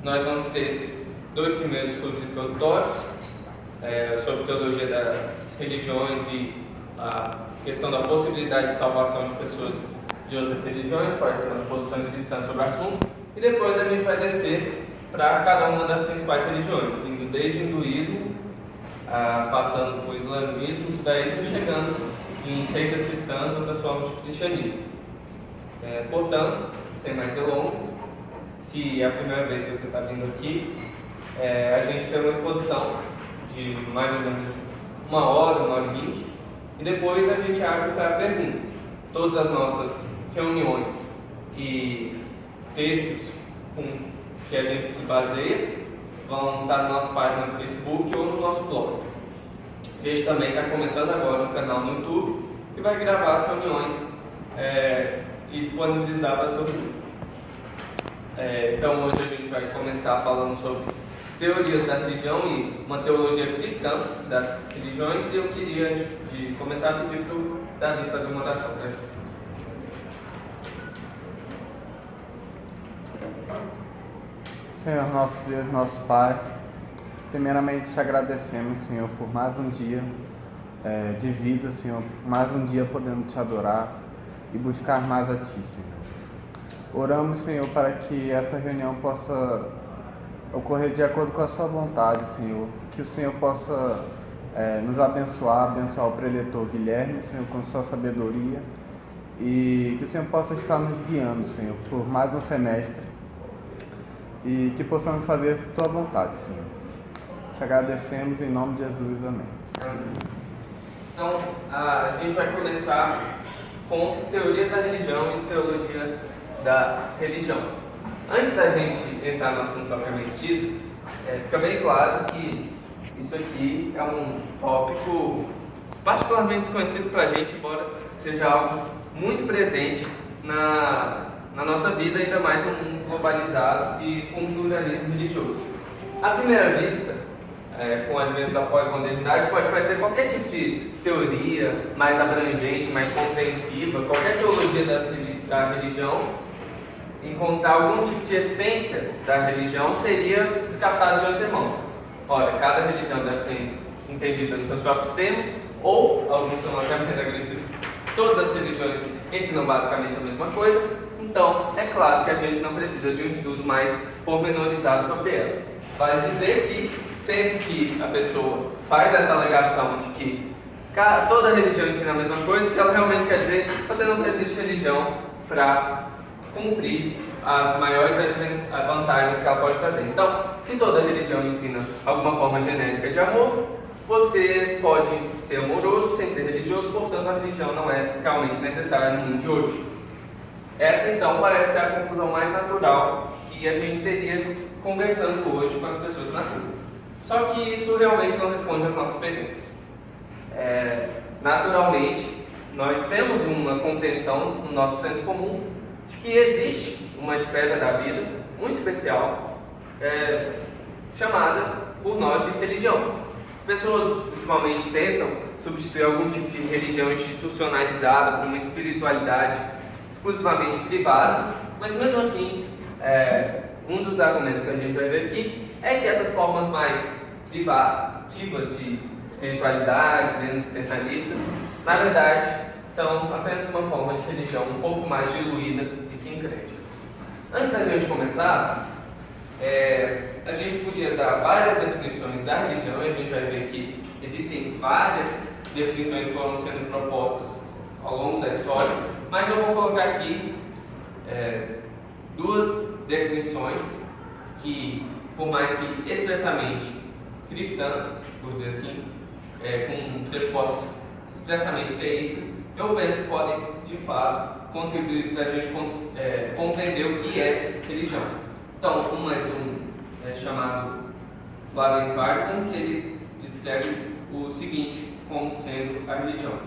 nós vamos ter esses 2 primeiros estudos introdutórios sobre teologia das religiões e a questão da possibilidade de salvação de pessoas de outras religiões, quais são as posições cristãs sobre o assunto, e depois a gente vai descer para cada uma das principais religiões, indo desde hinduísmo, passando por islamismo, judaísmo, chegando em seitas cristãs e outras formas de cristianismo. Portanto, sem mais delongas, se é a primeira vez que você está vindo aqui, a gente tem uma exposição de mais ou menos 1 hora, 1h20, e depois a gente abre para perguntas. Todas as nossas reuniões e textos com que a gente se baseia vão estar na nossa página do Facebook ou no nosso blog. A gente também está começando agora um canal no YouTube e vai gravar as reuniões e disponibilizar para todo mundo. Então hoje a gente vai começar falando sobre teorias da religião e uma teologia cristã das religiões, e eu queria, antes de começar, pedir para o Davi fazer uma oração para a gente. Senhor nosso Deus, nosso Pai, primeiramente te agradecemos, Senhor, por mais um dia de vida, Senhor, mais um dia podendo te adorar e buscar mais a Ti, Senhor. Oramos, Senhor, para que essa reunião possa ocorrer de acordo com a Sua vontade, Senhor, que o Senhor possa nos abençoar o preletor Guilherme, Senhor, com Sua sabedoria, e que o Senhor possa estar nos guiando, Senhor, por mais um semestre, e que possamos fazer Tua vontade, Senhor. Te agradecemos em nome de Jesus, amém. Então, a gente vai começar com teoria da religião e teologia da religião. Antes da gente entrar no assunto propriamente dito, fica bem claro que isso aqui é um tópico particularmente desconhecido para a gente, embora seja algo muito presente na nossa vida, ainda mais num mundo globalizado e com pluralismo religioso. À primeira vista, com o advento da pós-modernidade, pode parecer qualquer tipo de teoria mais abrangente, mais compreensiva, qualquer teologia da religião, encontrar algum tipo de essência da religião seria descartado de antemão. Ora, cada religião deve ser entendida nos seus próprios termos, ou, alguns são até mais agressivos, todas as religiões ensinam basicamente a mesma coisa, então é claro que a gente não precisa de um estudo mais pormenorizado sobre elas. Vale dizer que sempre que a pessoa faz essa alegação de que toda religião ensina a mesma coisa, que ela realmente quer dizer que você não precisa de religião para cumprir as maiores vantagens que ela pode trazer. Então, se toda religião ensina alguma forma genérica de amor, você pode ser amoroso sem ser religioso, portanto a religião não é realmente necessária no mundo de hoje. Essa então parece ser a conclusão mais natural que a gente teria conversando hoje com as pessoas na rua. Só que isso realmente não responde às nossas perguntas. Naturalmente, nós temos uma compreensão no nosso senso comum de que existe uma esfera da vida muito especial, chamada por nós de religião. As pessoas ultimamente tentam substituir algum tipo de religião institucionalizada por uma espiritualidade exclusivamente privada, mas mesmo assim, um dos argumentos que a gente vai ver aqui é que essas formas mais privativas de espiritualidade, menos existencialistas, na verdade, são apenas uma forma de religião um pouco mais diluída e sincrética. Antes da gente começar, a gente podia dar várias definições da religião, e a gente vai ver que existem várias definições que foram sendo propostas ao longo da história, mas eu vou colocar aqui 2 definições que, por mais que expressamente cristãs, por dizer assim, com pressupostos expressamente teístas, eu penso que podem, de fato, contribuir para a gente compreender o que é religião. Então, uma é de um chamado Flavian Barton, que ele descreve o seguinte como sendo a religião.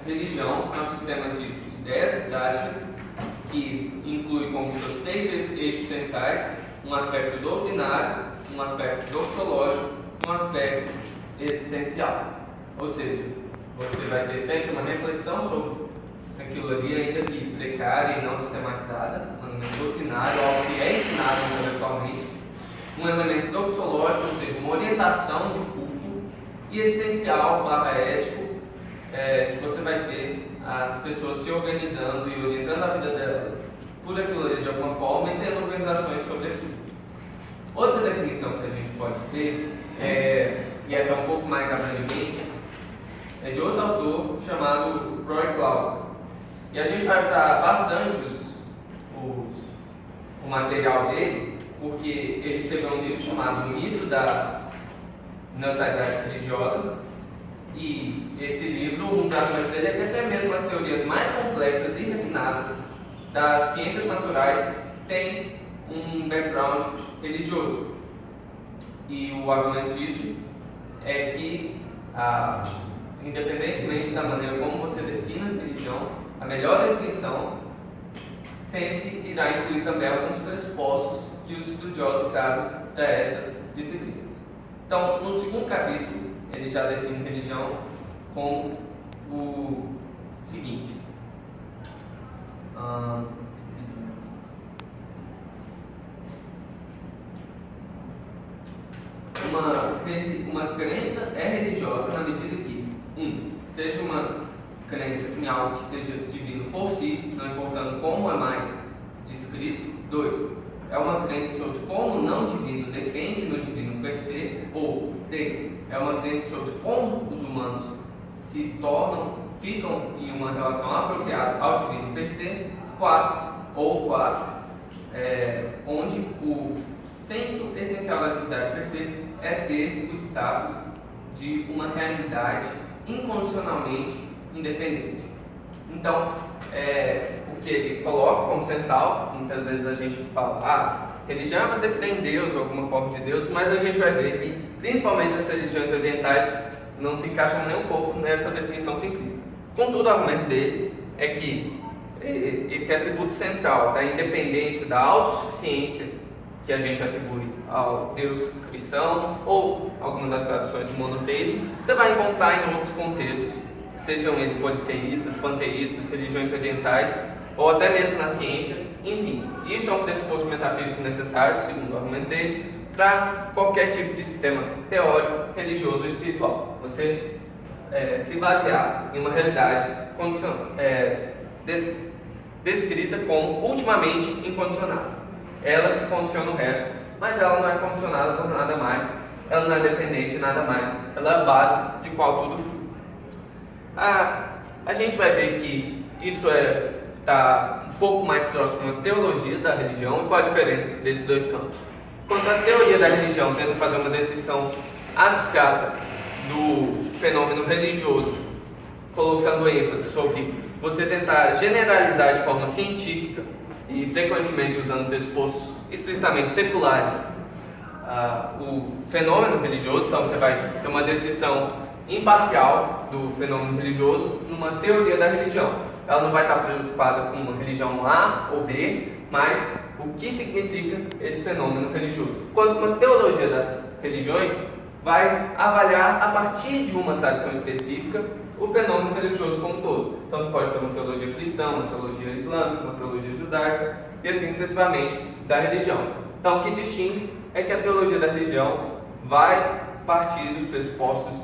Religião é um sistema de ideias e práticas que inclui como seus 3 eixos centrais um aspecto doutrinário, um aspecto doxológico e um aspecto existencial. Ou seja, você vai ter sempre uma reflexão sobre aquilo ali, ainda que precária e não sistematizada, um elemento doutrinário, algo que é ensinado intelectualmente, um elemento doxológico, ou seja, uma orientação de culto, e existencial / ético, que você vai ter as pessoas se organizando e orientando a vida delas por aquilo ali de alguma forma e tendo organizações sobre aquilo. Outra definição que a gente pode ter, e essa é um pouco mais abrangente, é de outro autor chamado Roy Clausen. E a gente vai usar bastante o material dele, porque ele escreveu um livro chamado O Mito da Neutralidade Religiosa, e esse livro, um dos argumentos dele é que até mesmo as teorias mais complexas e refinadas das ciências naturais têm um background religioso. E o argumento disso é que, independentemente da maneira como você define a religião, a melhor definição sempre irá incluir também alguns pressupostos que os estudiosos trazem para essas disciplinas. Então, no segundo capítulo, ele já define religião como o seguinte: uma crença é religiosa na medida que, seja uma crença em algo que seja divino por si, não importando como é mais descrito. 2, é uma crença sobre como o não divino depende do divino per se. Ou 3, é uma crença sobre como os humanos ficam em uma relação apropriada ao divino per se. 4, onde o centro essencial da atividade per se é ter o status de uma realidade incondicionalmente independente. Então, o que ele coloca como central, muitas vezes a gente fala, religião é você crer em Deus ou alguma forma de Deus, mas a gente vai ver que, principalmente as religiões orientais, não se encaixam nem um pouco nessa definição simplista. Contudo, o argumento dele é que esse atributo central da independência, da autossuficiência que a gente atribui ao Deus cristão ou alguma das tradições do monoteísmo, você vai encontrar em outros contextos, sejam eles politeístas, panteístas, religiões orientais ou até mesmo na ciência. Enfim, isso é um pressuposto metafísico necessário, segundo o argumento dele, para qualquer tipo de sistema teórico, religioso ou espiritual. Você se basear em uma realidade descrita como ultimamente incondicionada. Ela que condiciona o resto, mas ela não é condicionada por nada mais, ela não é dependente de nada mais, ela é a base de qual tudo flui. A gente vai ver que isso está um pouco mais próximo da teologia da religião. E qual a diferença desses dois campos? Quando a teoria da religião tenta fazer uma descrição abstrata do fenômeno religioso, colocando ênfase sobre você tentar generalizar de forma científica e frequentemente usando pressupostos explicitamente seculares o fenômeno religioso, então você vai ter uma descrição imparcial do fenômeno religioso numa teoria da religião. Ela não vai estar preocupada com uma religião A ou B, mas o que significa esse fenômeno religioso. Enquanto uma teologia das religiões vai avaliar a partir de uma tradição específica o fenômeno religioso como um todo. Então você pode ter uma teologia cristã, uma teologia islâmica, uma teologia judaica e assim sucessivamente da religião. Então o que distingue é que a teologia da religião vai partir dos pressupostos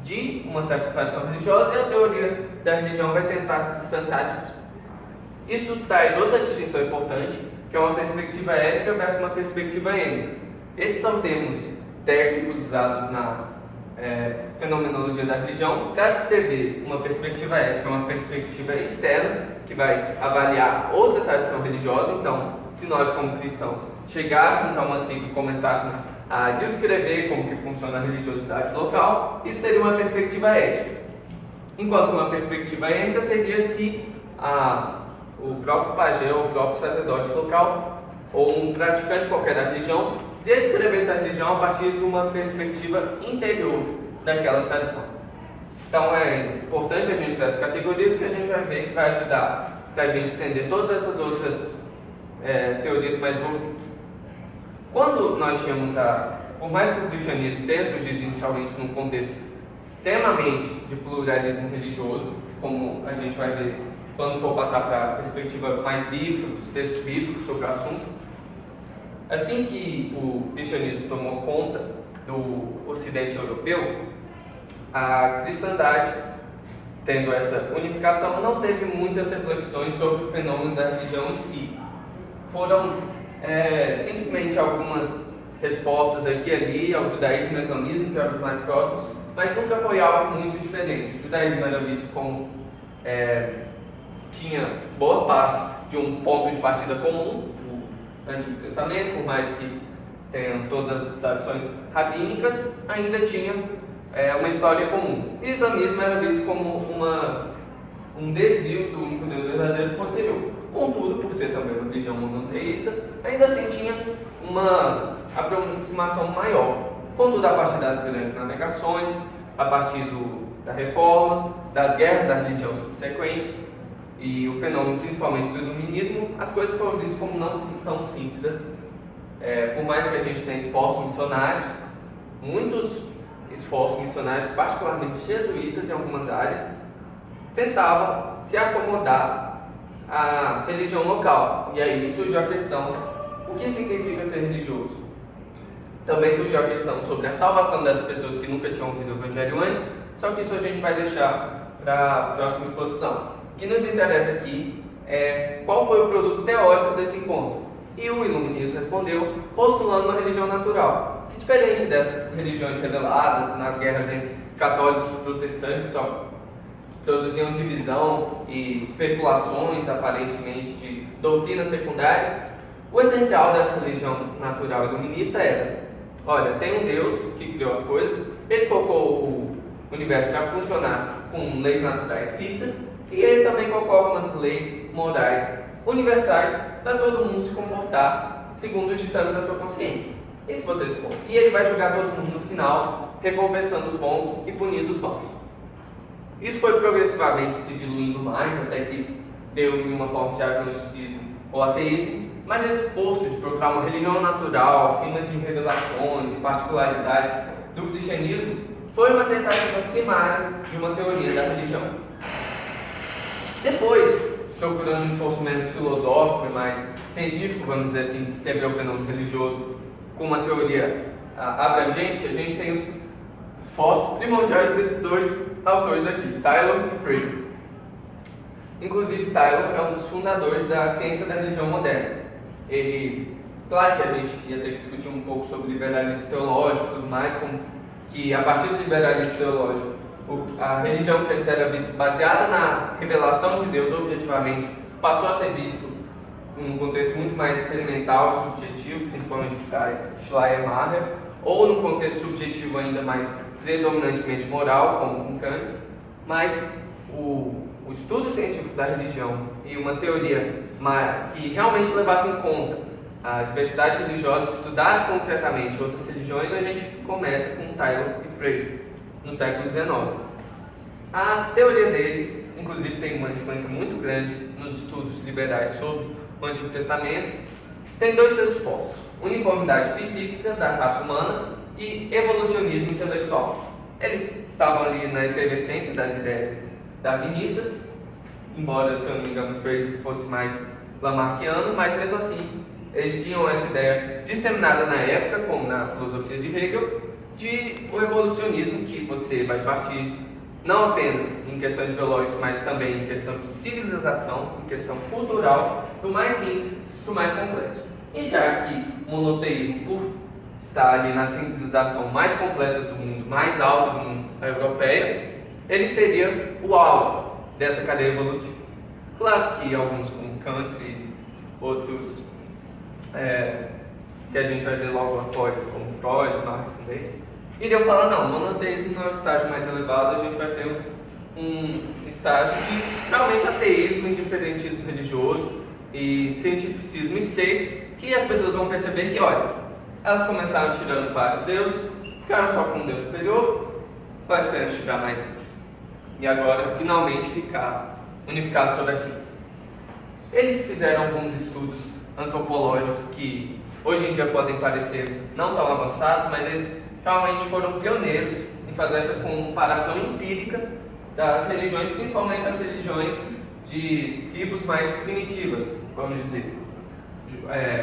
de uma certa tradição religiosa e a teoria da religião vai tentar se distanciar disso. Isso traz outra distinção importante, que é uma perspectiva ética versus uma perspectiva êmica. Esses são termos técnicos usados na fenomenologia da religião para descrever uma perspectiva ética, uma perspectiva externa, que vai avaliar outra tradição religiosa. Então, se nós como cristãos chegássemos a uma tribo e começássemos a descrever como que funciona a religiosidade local, isso seria uma perspectiva ética. Enquanto uma perspectiva êtica seria se o próprio pajé ou o próprio sacerdote local ou um praticante qualquer da religião descrever essa religião a partir de uma perspectiva interior daquela tradição. Então é importante a gente ter essas categorias que a gente vai ver que vai ajudar para a gente entender todas essas outras teorias mais envolvidas. Quando nós tínhamos por mais que o cristianismo tenha surgido inicialmente num contexto extremamente de pluralismo religioso, como a gente vai ver quando for passar para a perspectiva mais bíblica, dos textos bíblicos sobre o assunto. Assim que o cristianismo tomou conta do ocidente europeu, a cristandade, tendo essa unificação, não teve muitas reflexões sobre o fenômeno da religião em si. Foram simplesmente algumas respostas aqui e ali ao judaísmo e ao islamismo, que eram os mais próximos, mas nunca foi algo muito diferente. O judaísmo era visto como tinha boa parte de um ponto de partida comum, o Antigo Testamento, por mais que tenham todas as tradições rabínicas, ainda tinha uma história comum. O islamismo era visto como um desvio do único Deus verdadeiro posterior. Contudo, por ser também uma religião monoteísta, ainda assim tinha uma aproximação maior. Contudo, a partir das grandes navegações, a partir da reforma, das guerras da religião subsequentes e o fenômeno principalmente do iluminismo, as coisas foram vistas como não tão simples assim. Por mais que a gente tenha esforços missionários, muitos esforços missionários, particularmente jesuítas em algumas áreas, tentavam se acomodar à religião local. E aí surgiu a questão: o que significa ser religioso? Também surgiu a questão sobre a salvação das pessoas que nunca tinham ouvido o Evangelho antes, só que isso a gente vai deixar para a próxima exposição. O que nos interessa aqui é qual foi o produto teórico desse encontro. E o iluminismo respondeu postulando uma religião natural, que, diferente dessas religiões reveladas nas guerras entre católicos e protestantes, só produziam divisão e especulações aparentemente de doutrinas secundárias. O essencial dessa religião natural iluminista era: olha, tem um Deus que criou as coisas, ele colocou o universo para funcionar com leis naturais fixas, e ele também colocou algumas leis morais universais para todo mundo se comportar segundo os ditames da sua consciência. E se você supor? E ele vai julgar todo mundo no final, recompensando os bons e punindo os maus. Isso foi progressivamente se diluindo mais, até que deu em uma forma de agnosticismo ou ateísmo, mas esse esforço de procurar uma religião natural, acima de revelações e particularidades do cristianismo, foi uma tentativa primária de uma teoria da religião. Depois, procurando um esforço menos filosófico e mais científico, vamos dizer assim, de descrever o fenômeno religioso com uma teoria abrangente, a gente tem os esforços primordiais desses dois autores aqui, Tylor e Fraser. Inclusive, Tylor é um dos fundadores da ciência da religião moderna. Ele, claro que a gente ia ter que discutir um pouco sobre liberalismo teológico e tudo mais, como que a partir do liberalismo teológico, a religião que antes era vista baseada na revelação de Deus objetivamente, passou a ser visto num contexto muito mais experimental, subjetivo, principalmente de Schleiermacher, ou num contexto subjetivo ainda mais predominantemente moral, como com Kant. Mas o estudo científico da religião e uma teoria que realmente levasse em conta a diversidade religiosa, estudasse concretamente outras religiões, a gente começa com Tylor e Fraser, no século XIX. A teoria deles, inclusive, tem uma influência muito grande nos estudos liberais sobre o Antigo Testamento. Tem dois pressupostos: uniformidade psíquica da raça humana e evolucionismo intelectual. Eles estavam ali na efervescência das ideias darwinistas, embora, se eu não me engano, Fraser fosse mais lamarckiano, mas mesmo assim eles tinham essa ideia disseminada na época, como na filosofia de Hegel, de o evolucionismo, que você vai partir não apenas em questões biológicas, mas também em questão de civilização, em questão cultural, do mais simples para o mais complexo. E já que o monoteísmo, por estar ali na civilização mais completa do mundo, mais alta do mundo, a europeia, ele seria o auge dessa cadeia evolutiva. Claro que alguns, como Kant e outros que a gente vai ver logo após, como Freud, Marx também, iriam falar: não, o monoteísmo não é o estágio mais elevado, a gente vai ter um estágio de realmente ateísmo, indiferentismo religioso e cientificismo estreito, que as pessoas vão perceber que, olha, elas começaram tirando vários deuses, ficaram só com um Deus superior, qual a diferença de tirar mais um? E agora, finalmente, ficar unificado sobre a ciência. Eles fizeram alguns estudos antropológicos que hoje em dia podem parecer não tão avançados, mas eles realmente foram pioneiros em fazer essa comparação empírica das religiões, principalmente as religiões de tribos mais primitivas, vamos dizer,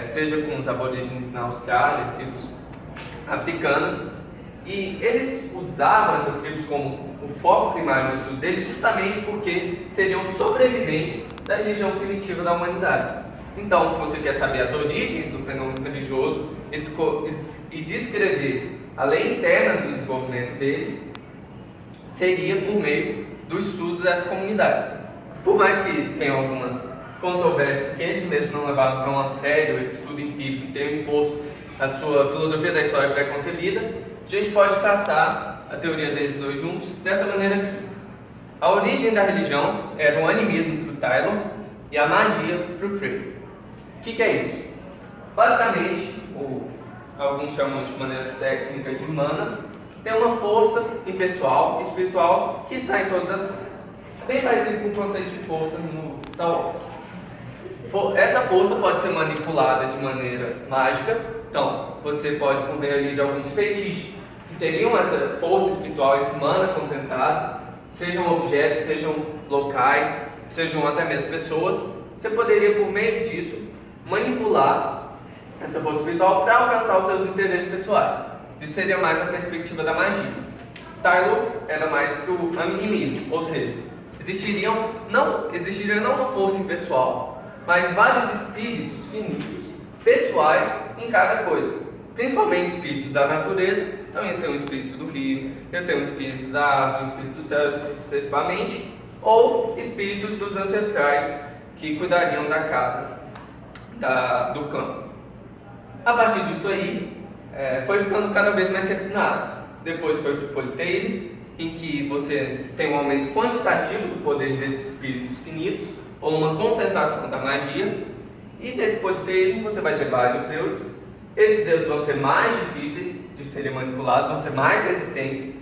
seja com os aborígenes na Austrália, tribos africanas, e eles usavam essas tribos como o foco primário do estudo deles justamente porque seriam sobreviventes da religião primitiva da humanidade. Então, se você quer saber as origens do fenômeno religioso e descrever a lei interna do desenvolvimento deles, seria por meio do estudo dessas comunidades. Por mais que tenham algumas controvérsias que eles mesmos não levaram tão a sério esse estudo empírico que tem imposto a sua filosofia da história pré-concebida, a gente pode traçar a teoria deles dois juntos dessa maneira aqui. A origem da religião era o animismo para o Tylor e a magia para o Fraser. O que é isso? Basicamente, alguns chamam de maneira técnica de mana, tem uma força impessoal, espiritual, que está em todas as coisas. Bem parecido com o conceito de força no Star Wars. Essa força pode ser manipulada de maneira mágica, então você pode por meio ali de alguns feitiços que teriam essa força espiritual, esse mana concentrado, sejam objetos, sejam locais, sejam até mesmo pessoas. Você poderia por meio disso manipular essa força espiritual para alcançar os seus interesses pessoais. Isso seria mais a perspectiva da magia. Tylor era mais para o animismo, ou seja, existiria não uma força impessoal, mas vários espíritos finitos, pessoais em cada coisa. Principalmente espíritos da natureza, então ia ter um espírito do rio, ia ter um espírito da árvore, um espírito do céu, sucessivamente, ou espíritos dos ancestrais que cuidariam da casa, do campo. A partir disso aí, foi ficando cada vez mais refinado. Depois foi para o politeísmo, em que você tem um aumento quantitativo do poder desses espíritos finitos, ou uma concentração da magia, e desse politeísmo você vai ter vários deuses. Esses deuses vão ser mais difíceis de serem manipulados, vão ser mais resistentes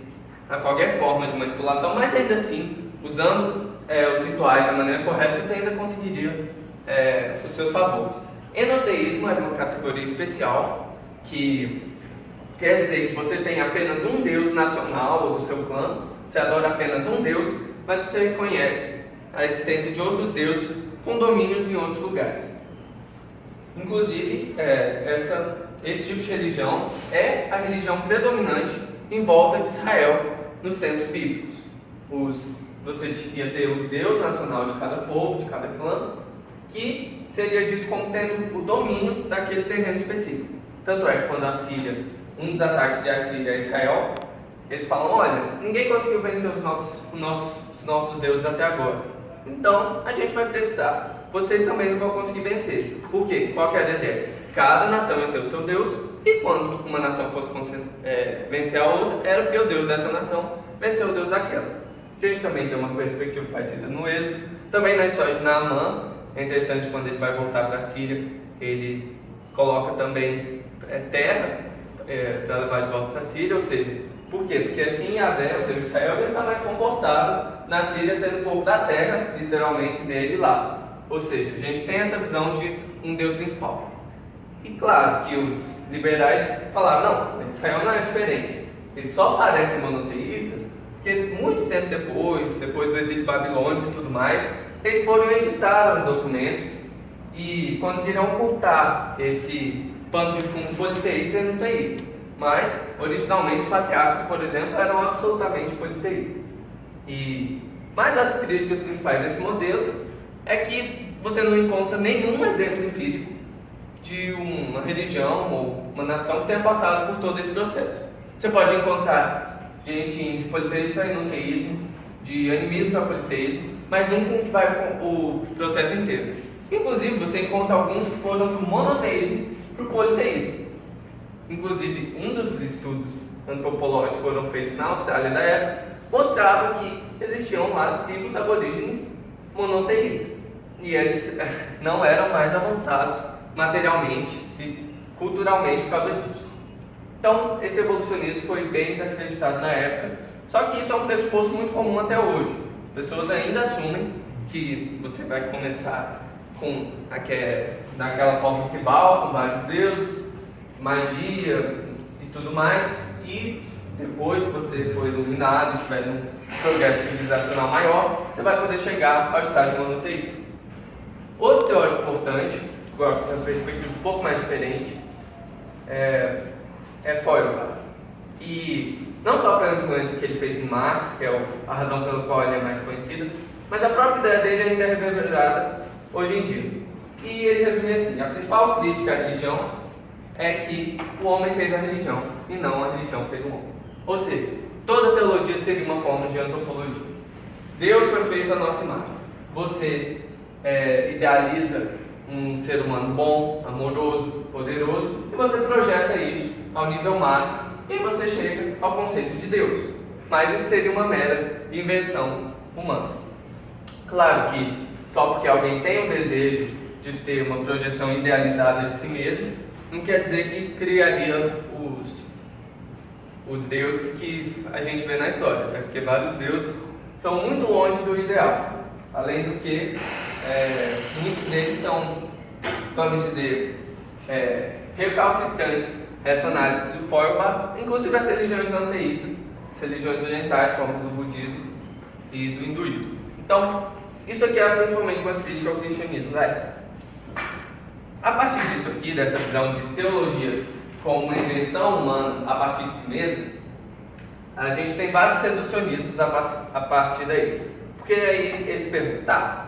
a qualquer forma de manipulação, mas ainda assim, usando os rituais da maneira correta, você ainda conseguiria os seus favores. Enoteísmo é uma categoria especial, que quer dizer que você tem apenas um deus nacional ou do seu clã, você adora apenas um deus, mas você reconhece a existência de outros deuses com domínios em outros lugares. Inclusive, esse tipo de religião é a religião predominante em volta de Israel nos tempos bíblicos. Você ia ter o deus nacional de cada povo, de cada clã, que seria dito como tendo o domínio daquele terreno específico. Tanto é que quando um dos ataques de Assíria a Israel, eles falam: olha, ninguém conseguiu vencer os nossos deuses até agora, então a gente vai precisar, vocês também não vão conseguir vencer. Por quê? Qual que era a ideia? Cada nação ia ter o seu deus, e quando uma nação fosse vencer a outra, era porque o deus dessa nação venceu o deus daquela. A gente também tem uma perspectiva parecida no Êxodo. Também na história de Naamã, é interessante, quando ele vai voltar para a Síria, ele coloca também terra para levar de volta para a Síria, ou seja, por quê? Porque assim Yahvé, o Deus de Israel, ele está mais confortável na Síria, tendo um pouco da terra, literalmente, dele lá. Ou seja, a gente tem essa visão de um Deus principal. E claro que os liberais falaram: não, Israel não é diferente. Eles só parecem monoteístas porque muito tempo depois do exílio babilônico e tudo mais, eles foram editar os documentos e conseguiram ocultar esse pano de fundo politeísta e monoteísta. Mas, originalmente, os patriarcas, por exemplo, eram absolutamente politeístas. Mas as críticas principais desse modelo é que você não encontra nenhum exemplo empírico de uma religião ou uma nação que tenha passado por todo esse processo. Você pode encontrar gente de politeísmo para enoteísmo, de animismo para politeísmo, mas nunca que vai com o processo inteiro. Inclusive, você encontra alguns que foram do monoteísmo para o politeísmo. Inclusive, um dos estudos antropológicos que foram feitos na Austrália da época mostrava que existiam lá tribos aborígenes monoteístas. E eles não eram mais avançados materialmente, culturalmente por causa disso. Então, esse evolucionismo foi bem desacreditado na época, só que isso é um pressuposto muito comum até hoje. As pessoas ainda assumem que você vai começar com naquela forma tribal, com vários deuses, magia e tudo mais, e depois que você for iluminado, estiver num progresso civilizacional maior, você vai poder chegar ao estágio monoteísta. Outro teórico importante, agora com uma perspectiva um pouco mais diferente, é Feuerbach. E não só pela influência que ele fez em Marx, que é a razão pela qual ele é mais conhecido, mas a própria ideia dele ainda é reverberada hoje em dia. E ele resume assim: a principal crítica à religião é que o homem fez a religião e não a religião fez o homem. Ou seja, toda teologia seria uma forma de antropologia. Deus foi feito à nossa imagem. Você idealiza um ser humano bom, amoroso, poderoso, e você projeta isso ao nível máximo e você chega ao conceito de Deus. Mas isso seria uma mera invenção humana. Claro que só porque alguém tem o desejo de ter uma projeção idealizada de si mesmo, não quer dizer que criaria os deuses que a gente vê na história, né? Porque vários deuses são muito longe do ideal. Além do que, muitos deles são, vamos dizer, recalcitrantes essa análise do Feuerbach, inclusive as religiões não teístas, as religiões orientais, como o budismo e do hinduísmo. Então, isso aqui é principalmente uma crítica ao cristianismo da época. A partir disso aqui, dessa visão de teologia como uma invenção humana a partir de si mesmo, a gente tem vários reducionismos a partir daí. Porque aí eles perguntam, tá,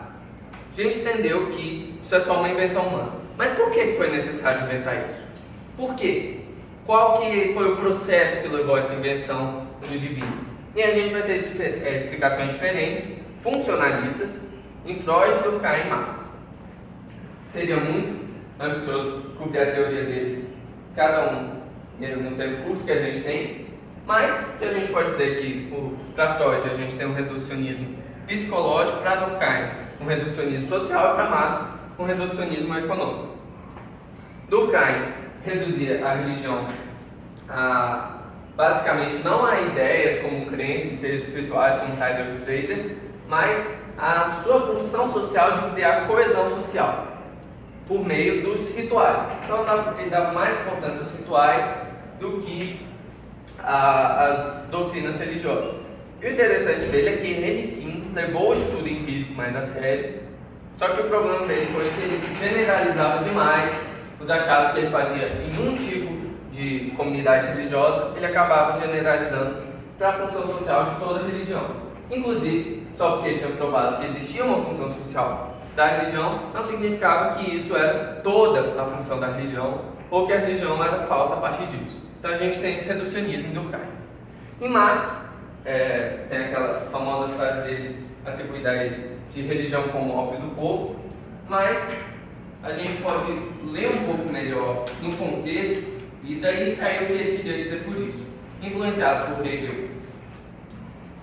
a gente entendeu que isso é só uma invenção humana, mas por que foi necessário inventar isso? Por quê? Qual que foi o processo que levou a essa invenção do divino? E a gente vai ter explicações diferentes, funcionalistas, em Freud, Durkheim e Marx. Seria muito ambicioso cobrir a teoria deles, cada um no tempo curto que a gente tem, mas que a gente pode dizer que para Freud a gente tem um reducionismo psicológico, para Durkheim um reducionismo social e para Marx um reducionismo econômico. Durkheim reduzia a religião basicamente não a ideias como crenças em seres espirituais como Heidegger e Fraser, mas a sua função social de criar coesão social por meio dos rituais. Então ele dava mais importância aos rituais do que às doutrinas religiosas. E o interessante dele é que ele sim levou o estudo empírico mais a sério, só que o problema dele foi que ele generalizava demais os achados que ele fazia em um tipo de comunidade religiosa, ele acabava generalizando para a função social de toda a religião. Inclusive, só porque tinha provado que existia uma função social da religião, não significava que isso era toda a função da religião, ou que a religião era falsa a partir disso. Então a gente tem esse reducionismo em Durkheim. Em Marx, tem aquela famosa frase dele, atribuída a ele, de religião como ópio do povo, mas a gente pode ler um pouco melhor no contexto e daí extrair o que ele queria dizer por isso. Influenciado por Hegel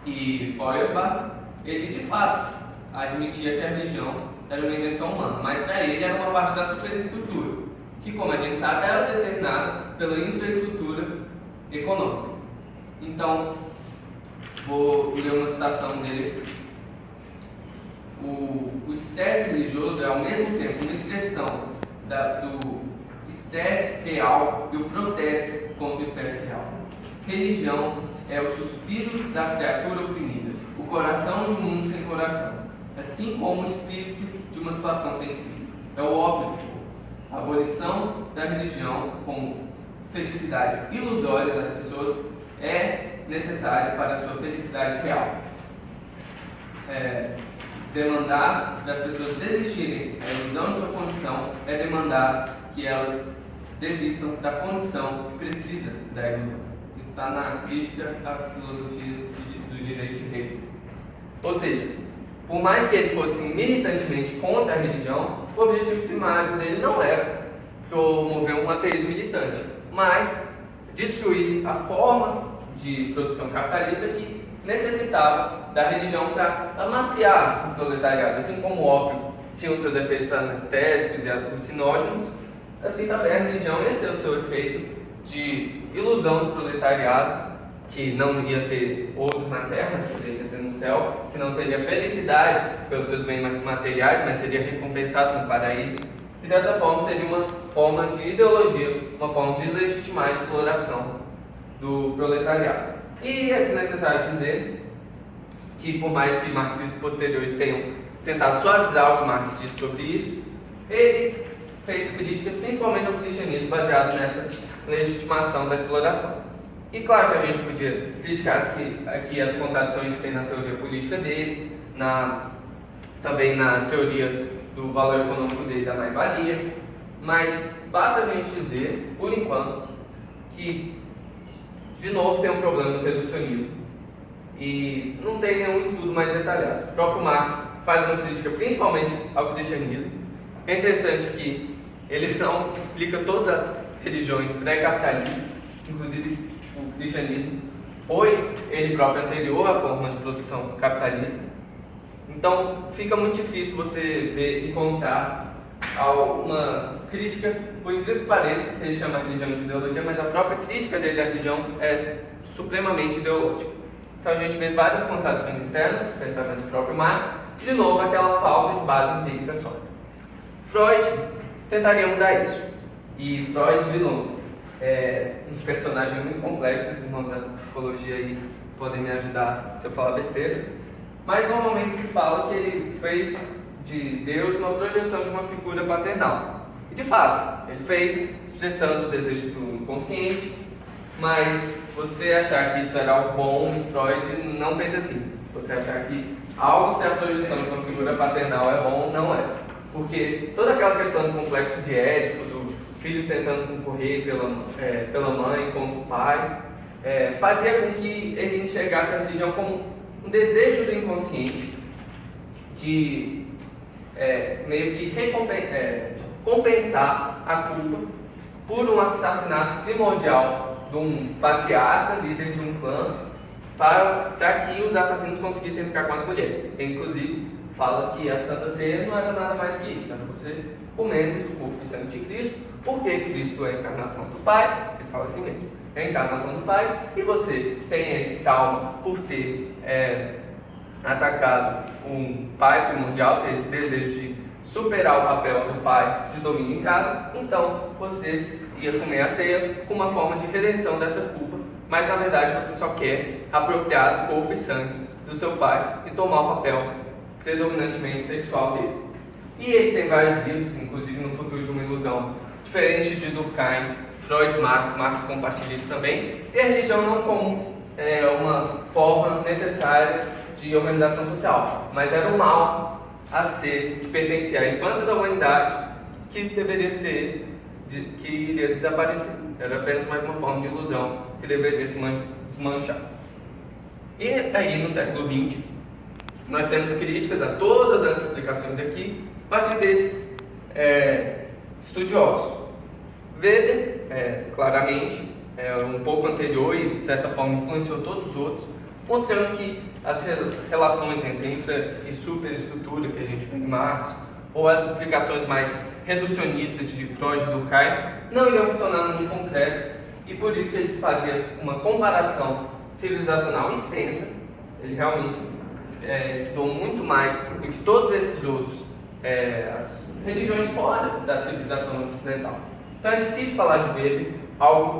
e Feuerbach, ele de fato admitia que a religião era uma invenção humana, mas para ele era uma parte da superestrutura, que, como a gente sabe, era determinada pela infraestrutura econômica. Então, vou ler uma citação dele. O estresse religioso é ao mesmo tempo uma expressão do estresse real e o protesto contra o estresse real. Religião é o suspiro da criatura oprimida, o coração de um mundo sem coração, assim como o espírito de uma situação sem espírito. É o ópio do povo. A abolição da religião como felicidade ilusória das pessoas é necessária para a sua felicidade real. Demandar das pessoas desistirem da ilusão de sua condição é demandar que elas desistam da condição que precisa da ilusão. Isso está na crítica à filosofia do direito de Hegel. Ou seja, por mais que ele fosse militantemente contra a religião, o objetivo primário dele não era promover um ateísmo militante, mas destruir a forma de produção capitalista que necessitava da religião para amaciar o proletariado. Assim como o ópio tinha os seus efeitos anestésicos e alucinógenos, assim também a religião ia ter o seu efeito de ilusão do proletariado, que não ia ter ouros na terra, mas poderia ter no céu, que não teria felicidade pelos seus bens materiais, mas seria recompensado no paraíso. E dessa forma seria uma forma de ideologia, uma forma de legitimar a exploração do proletariado. E é desnecessário dizer que, por mais que marxistas posteriores tenham tentado suavizar o que Marx disse sobre isso, ele fez críticas principalmente ao cristianismo baseado nessa legitimação da exploração. E claro que a gente podia criticar aqui as contradições que tem na teoria política dele, também na teoria do valor econômico dele da mais-valia, mas basta a gente dizer, por enquanto, que de novo tem um problema no reducionismo e não tem nenhum estudo mais detalhado. O próprio Marx faz uma crítica principalmente ao cristianismo. É interessante que ele não explica todas as religiões pré-capitalistas, inclusive o cristianismo foi ele próprio anterior à forma de produção capitalista. Então fica muito difícil você encontrar uma crítica, por incrível que pareça, ele chama a religião de ideologia, mas a própria crítica dele à religião é supremamente ideológica. Então a gente vê várias contradições internas no pensamento do próprio Marx, e de novo aquela falta de base empírica sólida. Freud tentaria mudar isso, e Freud, de novo, é um personagem muito complexo, os irmãos da psicologia aí podem me ajudar se eu falar besteira, mas normalmente se fala que ele fez de Deus uma projeção de uma figura paternal. E de fato, ele fez expressando o desejo do inconsciente, mas você achar que isso era algo bom, Freud não pensa assim. Você achar que algo ser a projeção de uma figura paternal é bom, não é. Porque toda aquela questão do complexo de Édipo, do filho tentando concorrer pela mãe contra o pai, fazia com que ele enxergasse a religião como um desejo do inconsciente de meio que compensar a culpa por um assassinato primordial de um patriarca, líder de um clã, para que os assassinos conseguissem ficar com as mulheres. Inclusive, fala que a Santa Ceia não era nada mais que isso, era você comendo do corpo e sangue de Cristo, porque Cristo é a encarnação do Pai, ele fala assim mesmo, é a encarnação do Pai, e você tem esse trauma por ter atacado um pai primordial, ter esse desejo de superar o papel do pai de domínio em casa, então você ia comer a ceia com uma forma de redenção dessa culpa, mas na verdade você só quer apropriar do corpo e sangue do seu pai e tomar o papel predominantemente sexual dele. E ele tem vários livros, inclusive No Futuro de uma Ilusão, diferente de Durkheim, Freud, Marx compartilha isso também, e a religião não como uma forma necessária de organização social, mas era um mal a ser, que pertencia à infância da humanidade, que deveria ser, que iria desaparecer. Era apenas mais uma forma de ilusão que deveria se desmanchar. E aí, no século XX, nós temos críticas a todas as explicações aqui, a partir desses estudiosos. Weber, claramente, um pouco anterior e, de certa forma, influenciou todos os outros, mostrando que as relações entre infra e superestrutura que a gente vê em Marx, ou as explicações mais reducionistas de Freud e Durkheim, não iriam funcionar no mundo concreto, e por isso que ele fazia uma comparação civilizacional extensa. Ele realmente estudou muito mais do que todos esses outros, as religiões fora da civilização ocidental. Então é difícil falar de Weber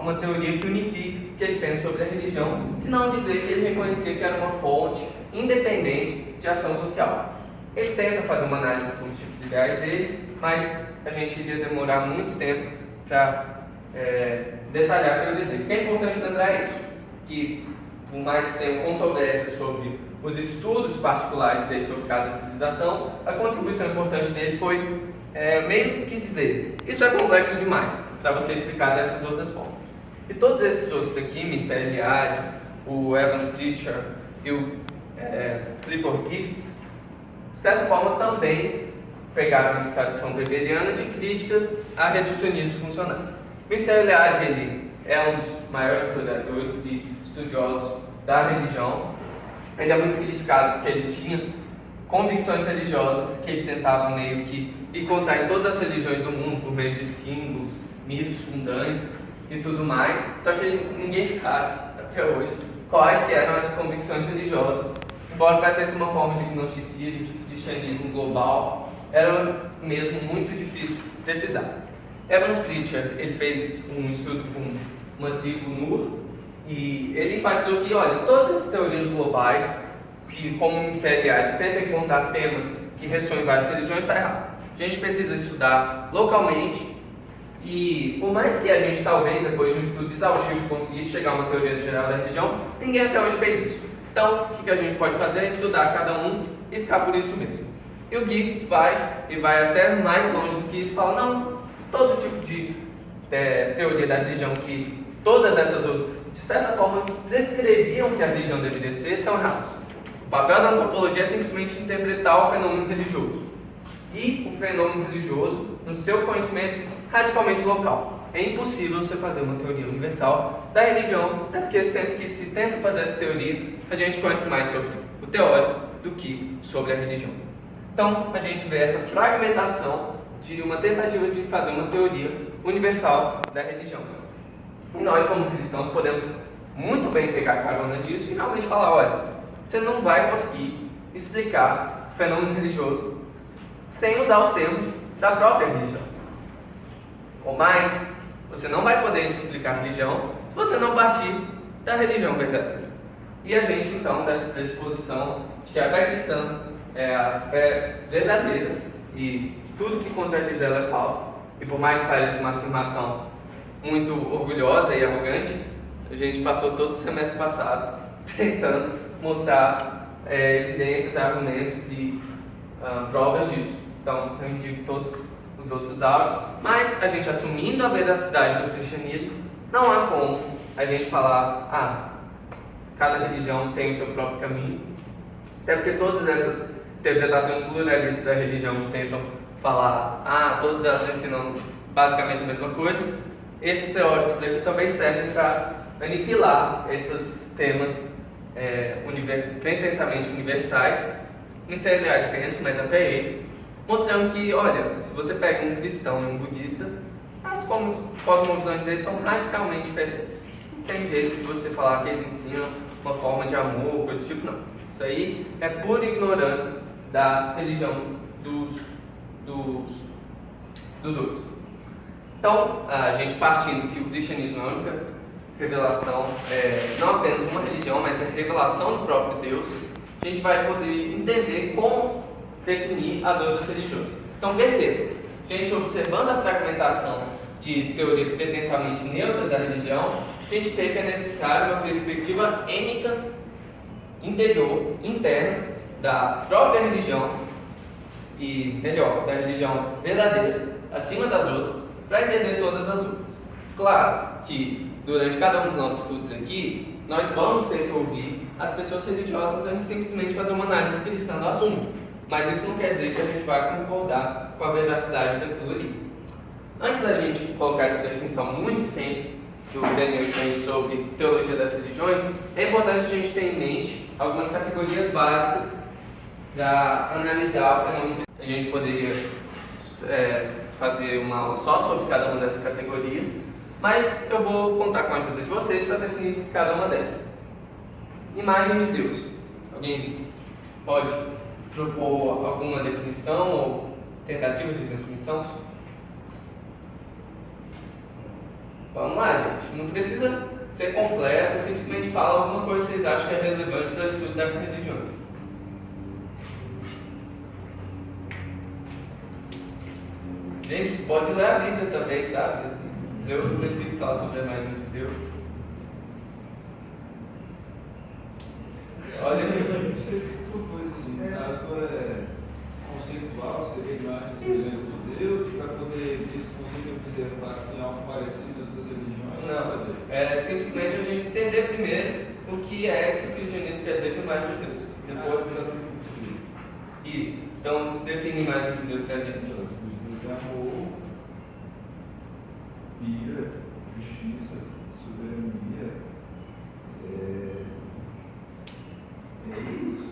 uma teoria que unifique o que ele pensa sobre a religião, senão dizer que ele reconhecia que era uma fonte independente de ação social. Ele tenta fazer uma análise com os tipos ideais dele, mas a gente iria demorar muito tempo para detalhar a teoria dele. O que é importante lembrar é isso, que por mais que tenham controvérsias sobre os estudos particulares dele sobre cada civilização, a contribuição importante dele foi meio que dizer, isso é complexo demais para você explicar dessas outras formas. E todos esses outros aqui, Mircea Eliade, o Evans Pritchard e o Clifford Geertz, de certa forma também pegaram essa tradição weberiana de crítica a reducionismos funcionais. Mircea Eliade, ele é um dos maiores historiadores e estudiosos da religião. Ele é muito criticado porque ele tinha convicções religiosas que ele tentava meio que encontrar em todas as religiões do mundo por meio de símbolos, mitos fundantes e tudo mais, só que ninguém sabe até hoje quais que eram essas convicções religiosas. Embora parecesse uma forma de gnosticismo, de cristianismo global, era mesmo muito difícil precisar. Evans Pritchard, ele fez um estudo com uma tribo Nur, E ele enfatizou que, olha, todas as teorias globais, que como ministeriais tentam encontrar temas que ressoam em várias religiões, está errado. A gente precisa estudar localmente e, por mais que a gente talvez, depois de um estudo exaustivo, conseguisse chegar a uma teoria geral da religião, ninguém até hoje fez isso. Então, o que a gente pode fazer é estudar cada um e ficar por isso mesmo. E o Gibbs vai até mais longe do que isso, fala, não, todo tipo de teoria da religião que todas essas outras, de certa forma, descreviam que a religião deveria ser, estão errados. O papel da antropologia é simplesmente interpretar o fenômeno religioso. E o fenômeno religioso, no seu conhecimento radicalmente local. É impossível você fazer uma teoria universal da religião, até porque sempre que se tenta fazer essa teoria, a gente conhece mais sobre o teórico do que sobre a religião. Então, a gente vê essa fragmentação de uma tentativa de fazer uma teoria universal da religião. E nós, como cristãos, podemos muito bem pegar carona disso e realmente falar, olha, você não vai conseguir explicar o fenômeno religioso sem usar os termos da própria religião. Ou mais, você não vai poder explicar a religião se você não partir da religião verdadeira. E a gente, então, dessa pressuposição de que a fé cristã é a fé verdadeira e tudo que contradiz ela é falso, e por mais que pareça uma afirmação muito orgulhosa e arrogante, a gente passou todo o semestre passado tentando mostrar evidências, argumentos e provas disso. Então, eu indico todos os outros áudios, mas a gente assumindo a veracidade do cristianismo, não há como a gente falar, cada religião tem o seu próprio caminho, até porque todas essas interpretações pluralistas da religião tentam falar, todas elas ensinam basicamente a mesma coisa. Esses teóricos aqui também servem para aniquilar esses temas pretensamente universais, ministeriais diferentes, mas até ele, mostrando que, olha, se você pega um cristão e um budista, as cosmovisões deles são radicalmente diferentes. Não tem jeito de você falar que eles ensinam uma forma de amor, coisa do tipo, não. Isso aí é pura ignorância da religião dos outros. Então, a gente partindo que o cristianismo é a única revelação, não apenas uma religião, mas a revelação do próprio Deus, a gente vai poder entender como definir as outras religiões. Então, perceba, a gente observando a fragmentação de teorias pretensamente neutras da religião, a gente vê que é necessário uma perspectiva ênica, interior, interna, da própria religião, e melhor, da religião verdadeira, acima das outras, para entender todas as outras. Claro que durante cada um dos nossos estudos aqui, nós vamos ter que ouvir as pessoas religiosas antes de simplesmente fazer uma análise cristã do assunto. Mas isso não quer dizer que a gente vai concordar com a veracidade daquilo ali. Antes da gente colocar essa definição muito extensa que o Daniel tem sobre teologia das religiões, é importante a gente ter em mente algumas categorias básicas para analisar o fenômeno. A gente poderia fazer uma aula só sobre cada uma dessas categorias, mas eu vou contar com a ajuda de vocês para definir cada uma delas. Imagem de Deus. Alguém pode propor alguma definição ou tentativa de definição? Vamos lá, gente. Não precisa ser completa, simplesmente fala alguma coisa que vocês acham que é relevante para o estudo das religiões. Gente, pode ler a Bíblia também, sabe? Assim, eu não preciso falar sobre a imagem de Deus. Olha aí. No caso conceitual, seria imagem e semelhança de Deus, para poder isso conseguir observar se tem algo parecido das religiões? Não, é simplesmente a gente entender primeiro o que é que o cristianismo quer dizer com imagem de Deus. Depois, isso. Então, define a imagem de Deus que a gente usa. Amor, ira, justiça, soberania. Isso.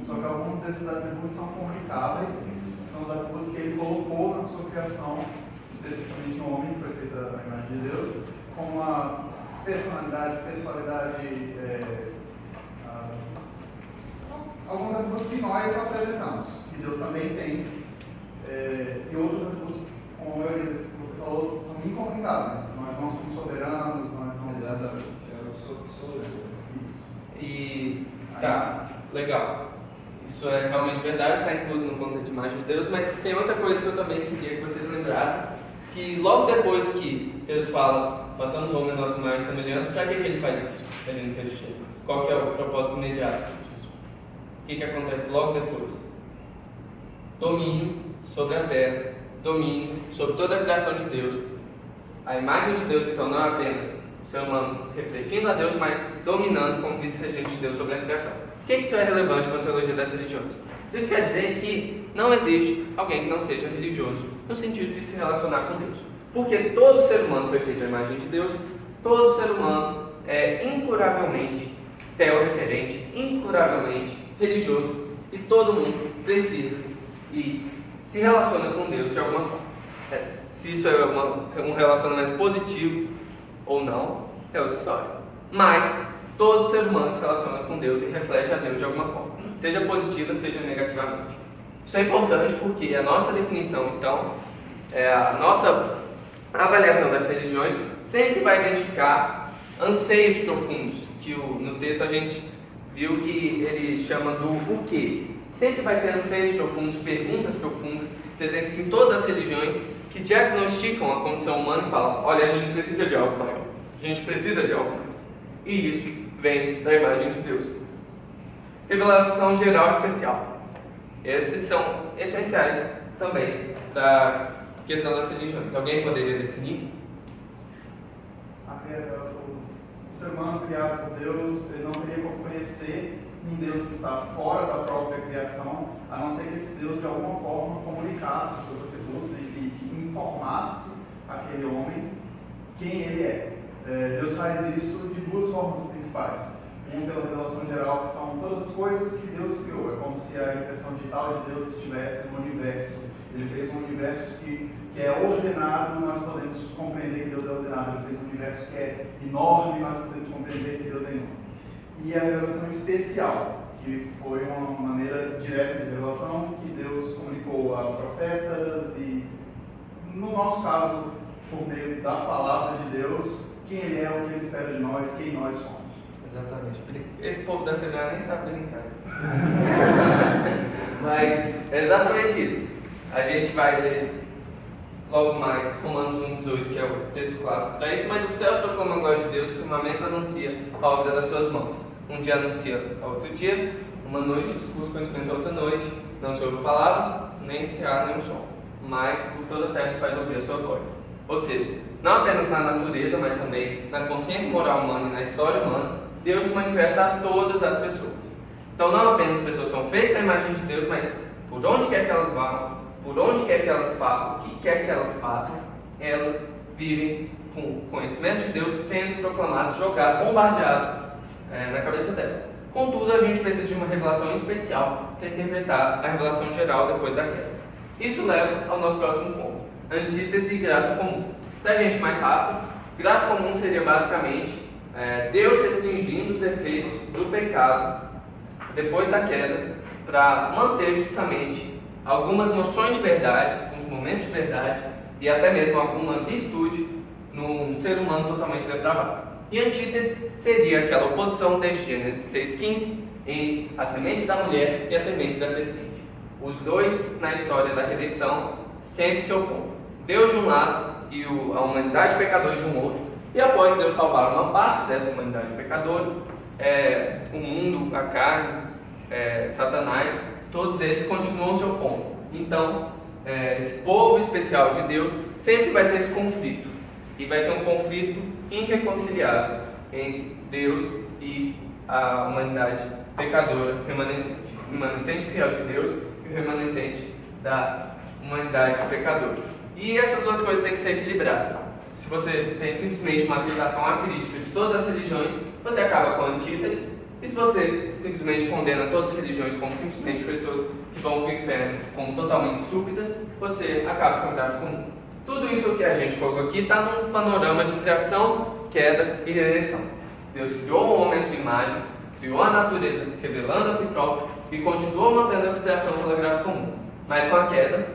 Só que alguns desses atributos são comunicáveis, são os atributos que ele colocou na sua criação, especificamente no homem, que foi feita a imagem de Deus, como a personalidade, alguns atributos que nós apresentamos, que Deus também tem. E outros atributos, como a maioria desses que você falou, são incomunicáveis. Nós não somos soberanos, nós não Exatamente. Sou eu. Isso. E tá, legal. Isso é realmente verdade, está incluso no conceito de imagem de Deus, mas tem outra coisa que eu também queria que vocês lembrassem, que logo depois que Deus fala, façamos o homem a nossa imagem e semelhança, para que ele faz isso? Ele no texto de Gênesis. Qual que é o propósito imediato disso? O que acontece logo depois? Domínio sobre a terra, domínio sobre toda a criação de Deus. A imagem de Deus, então, não é apenas o ser humano refletindo a Deus, mas dominando como vice-regente de Deus sobre a criação. Por que isso é relevante para a teologia das religiões? Isso quer dizer que não existe alguém que não seja religioso, no sentido de se relacionar com Deus. Porque todo ser humano foi feito à imagem de Deus, todo ser humano é incuravelmente teorreferente, incuravelmente religioso, e todo mundo precisa e se relaciona com Deus de alguma forma. Se isso é um relacionamento positivo ou não, é outra história. Mas todo ser humano se relaciona com Deus e reflete a Deus de alguma forma, seja positiva, seja negativamente. Isso é importante porque a nossa definição, então, a nossa avaliação das religiões sempre vai identificar anseios profundos, que no texto a gente viu que ele chama do o quê. Sempre vai ter anseios profundos, perguntas profundas, presentes em todas as religiões, que diagnosticam a condição humana e falam, olha, a gente precisa de algo maior, a gente precisa de algo mais. E isso vem da imagem de Deus. Revelação geral especial. Esses são essenciais também da questão das religiões. Alguém poderia definir? O ser humano criado por Deus, ele não teria como conhecer um Deus que está fora da própria criação, a não ser que esse Deus de alguma forma comunicasse os seus atributos e informasse aquele homem quem ele é. Deus faz isso de duas formas principais. Uma pela revelação geral, que são todas as coisas que Deus criou. É como se a impressão digital de Deus estivesse no universo. Ele fez um universo que é ordenado, nós podemos compreender que Deus é ordenado. Ele fez um universo que é enorme, nós podemos compreender que Deus é enorme. E a revelação especial, que foi uma maneira direta de revelação que Deus comunicou a profetas e, no nosso caso, por meio da palavra de Deus, quem Ele é, o que Ele espera de nós, quem nós somos. Exatamente. Esse povo da CBA nem sabe brincar. Mas é exatamente isso. A gente vai ler logo mais Romanos 1,18, que é o texto clássico para isso, mas os céus proclamam a glória de Deus, o firmamento anuncia a obra das suas mãos. Um dia anuncia a outro dia, uma noite discurso conhecimento a outra noite, não se ouve palavras, nem se há nenhum som, mas por toda a terra se faz ouvir a sua voz. Ou seja, não apenas na natureza, mas também na consciência moral humana e na história humana, Deus se manifesta a todas as pessoas. Então não apenas as pessoas são feitas à imagem de Deus, mas por onde quer que elas vão, por onde quer que elas falem, o que quer que elas façam, elas vivem com o conhecimento de Deus sendo proclamado, jogado, bombardeado na cabeça delas. Contudo, a gente precisa de uma revelação especial para interpretar a revelação geral depois da queda. Isso leva ao nosso próximo ponto, antítese e graça comum. Para a gente mais rápido, graça comum seria basicamente Deus restringindo os efeitos do pecado depois da queda para manter justamente algumas noções de verdade, alguns momentos de verdade e até mesmo alguma virtude num ser humano totalmente depravado. E antítese seria aquela oposição desde Gênesis 3,15 entre a semente da mulher e a semente da serpente. Os dois, na história da redenção, sempre se opõem. Deus de um lado e a humanidade pecadora de um outro. E após Deus salvar uma parte dessa humanidade pecadora, o mundo, a carne, Satanás, todos eles continuam se opondo. Então, esse povo especial de Deus sempre vai ter esse conflito. E vai ser um conflito irreconciliável entre Deus e a humanidade pecadora remanescente. O remanescente fiel de Deus e o remanescente da humanidade pecadora. E essas duas coisas têm que ser equilibradas. Se você tem simplesmente uma aceitação acrítica de todas as religiões, você acaba com a antítese. E se você simplesmente condena todas as religiões como simplesmente pessoas que vão para o inferno como totalmente estúpidas, você acaba com a graça comum. Tudo isso que a gente colocou aqui está num panorama de criação, queda e redenção. Deus criou o homem à sua imagem, criou a natureza revelando a si próprio e continuou mantendo essa criação pela graça comum. Mas com a queda,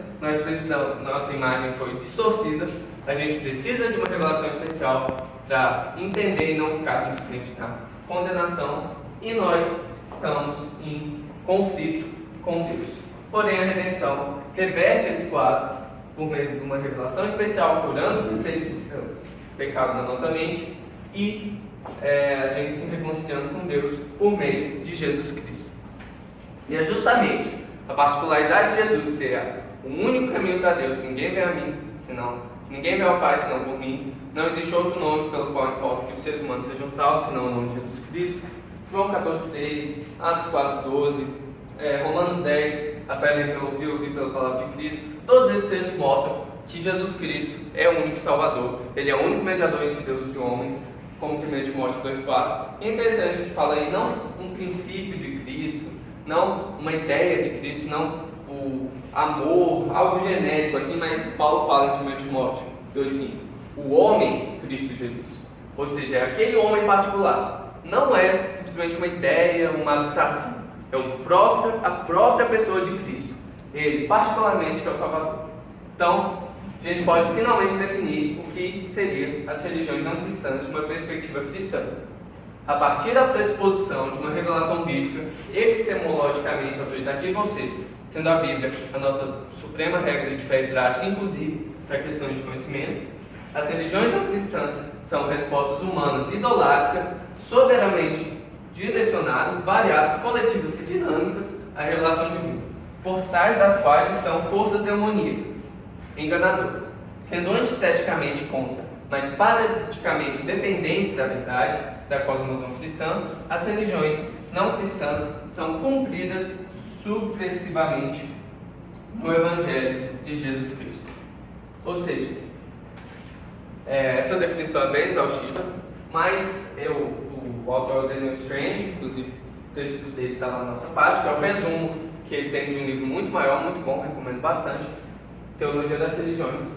nossa imagem foi distorcida, a gente precisa de uma revelação especial para entender e não ficar simplesmente na condenação, e nós estamos em conflito com Deus. Porém, a redenção reverte esse quadro por meio de uma revelação especial, curando os efeitos do pecado na nossa mente e a gente se reconciliando com Deus por meio de Jesus Cristo. E é justamente a particularidade de Jesus ser o único caminho para Deus. Ninguém vem a mim, ninguém vem ao Pai senão por mim. Não existe outro nome pelo qual importa que os seres humanos sejam salvos, senão o nome de Jesus Cristo. João 14,6, Atos 4,12, Romanos 10, a fé vem pelo ouvir pela palavra de Cristo. Todos esses textos mostram que Jesus Cristo é o único Salvador. Ele é o único mediador entre Deus e homens, como 1 Timóteo 2,4. E é interessante que fala aí não um princípio de Cristo, não uma ideia de Cristo, não o amor, algo genérico assim, mas Paulo fala em 1 Timóteo 2,5. O homem Cristo Jesus, ou seja, é aquele homem particular, não é simplesmente uma ideia, uma abstração, é a própria pessoa de Cristo, ele particularmente que é o Salvador. Então, a gente pode finalmente definir o que seriam as religiões não cristãs de uma perspectiva cristã. A partir da pressuposição de uma revelação bíblica epistemologicamente autoritativa, ou seja, sendo a Bíblia a nossa suprema regra de fé e prática, inclusive para questões de conhecimento, as religiões não cristãs são respostas humanas idolátricas, soberanamente direcionadas, variadas, coletivas e dinâmicas à revelação divina, por trás das quais estão forças demoníacas, enganadoras, sendo antiteticamente contra, mas parasiticamente dependentes da verdade, da cosmovisão cristã. As religiões não cristãs são cumpridas subversivamente no Evangelho de Jesus Cristo. Ou seja, essa definição é bem exaustiva, mas o autor Daniel Strange, inclusive o texto dele está lá na nossa página, que é o resumo que ele tem de um livro muito maior, muito bom, recomendo bastante, Teologia das Religiões,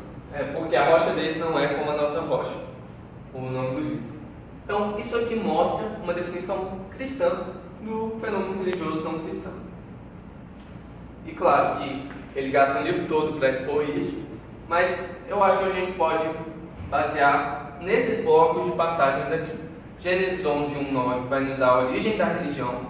porque a rocha deles não é como a nossa rocha, o nome do livro. Então, isso aqui mostra uma definição cristã do fenômeno religioso não cristão. E claro que ele gasta um livro todo para expor isso, mas eu acho que a gente pode basear nesses blocos de passagens aqui. Gênesis 11, 1,9 vai nos dar a origem da religião.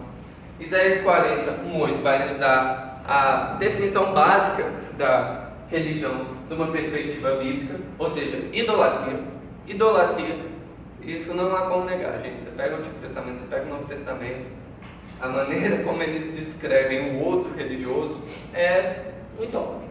Isaías 40, 1,8 vai nos dar a definição básica da religião de uma perspectiva bíblica, ou seja, idolatria. Idolatria, isso não há como negar, gente. Você pega o Antigo Testamento, você pega o Novo Testamento, a maneira como eles descrevem o outro religioso é muito óbvio.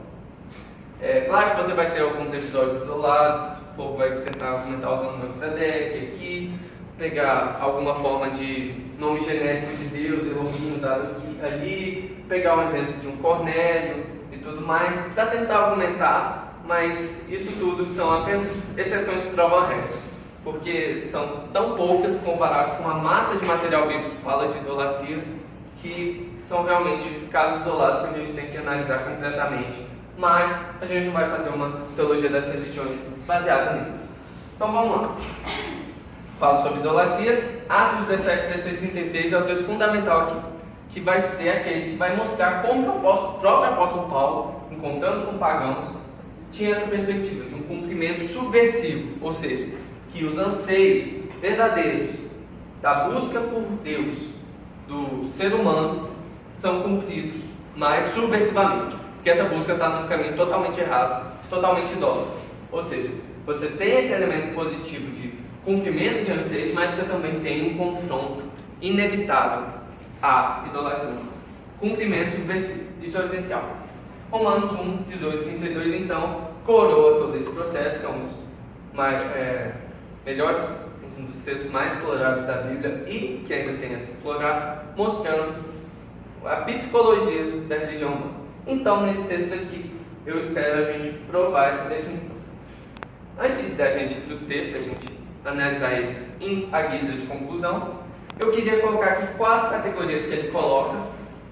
Claro que você vai ter alguns episódios isolados, o povo vai tentar argumentar usando o Melquisedeque aqui, pegar alguma forma de nome genérico de Deus, Elohim usado aqui, ali, pegar um exemplo de um Cornélio e tudo mais, para tentar argumentar, mas isso tudo são apenas exceções que provam a regra, porque são tão poucas comparado com a massa de material bíblico que fala de idolatria, que são realmente casos isolados que a gente tem que analisar concretamente, mas a gente vai fazer uma teologia das religiões baseada neles. Então vamos lá. Falo sobre idolatria. Atos 17, 16, 33 é o texto fundamental aqui, que vai ser aquele que vai mostrar como o próprio apóstolo Paulo, encontrando com pagãos, tinha essa perspectiva de um cumprimento subversivo, ou seja, que os anseios verdadeiros da busca por Deus do ser humano são cumpridos, mas subversivamente, porque essa busca está num caminho totalmente errado, totalmente idólatra. Ou seja, você tem esse elemento positivo de cumprimento de anseios, mas você também tem um confronto inevitável à idolatria. Cumprimento subversivo, isso é essencial. Romanos 1, 18, 32, então, coroa todo esse processo, que é um dos textos mais explorados da Bíblia e que ainda tem a se explorar, mostrando a psicologia da religião humana. Então, nesse texto aqui, eu espero a gente provar essa definição. Antes da gente ir para os textos, a gente analisar eles à guisa de conclusão, eu queria colocar aqui 4 categorias que ele coloca,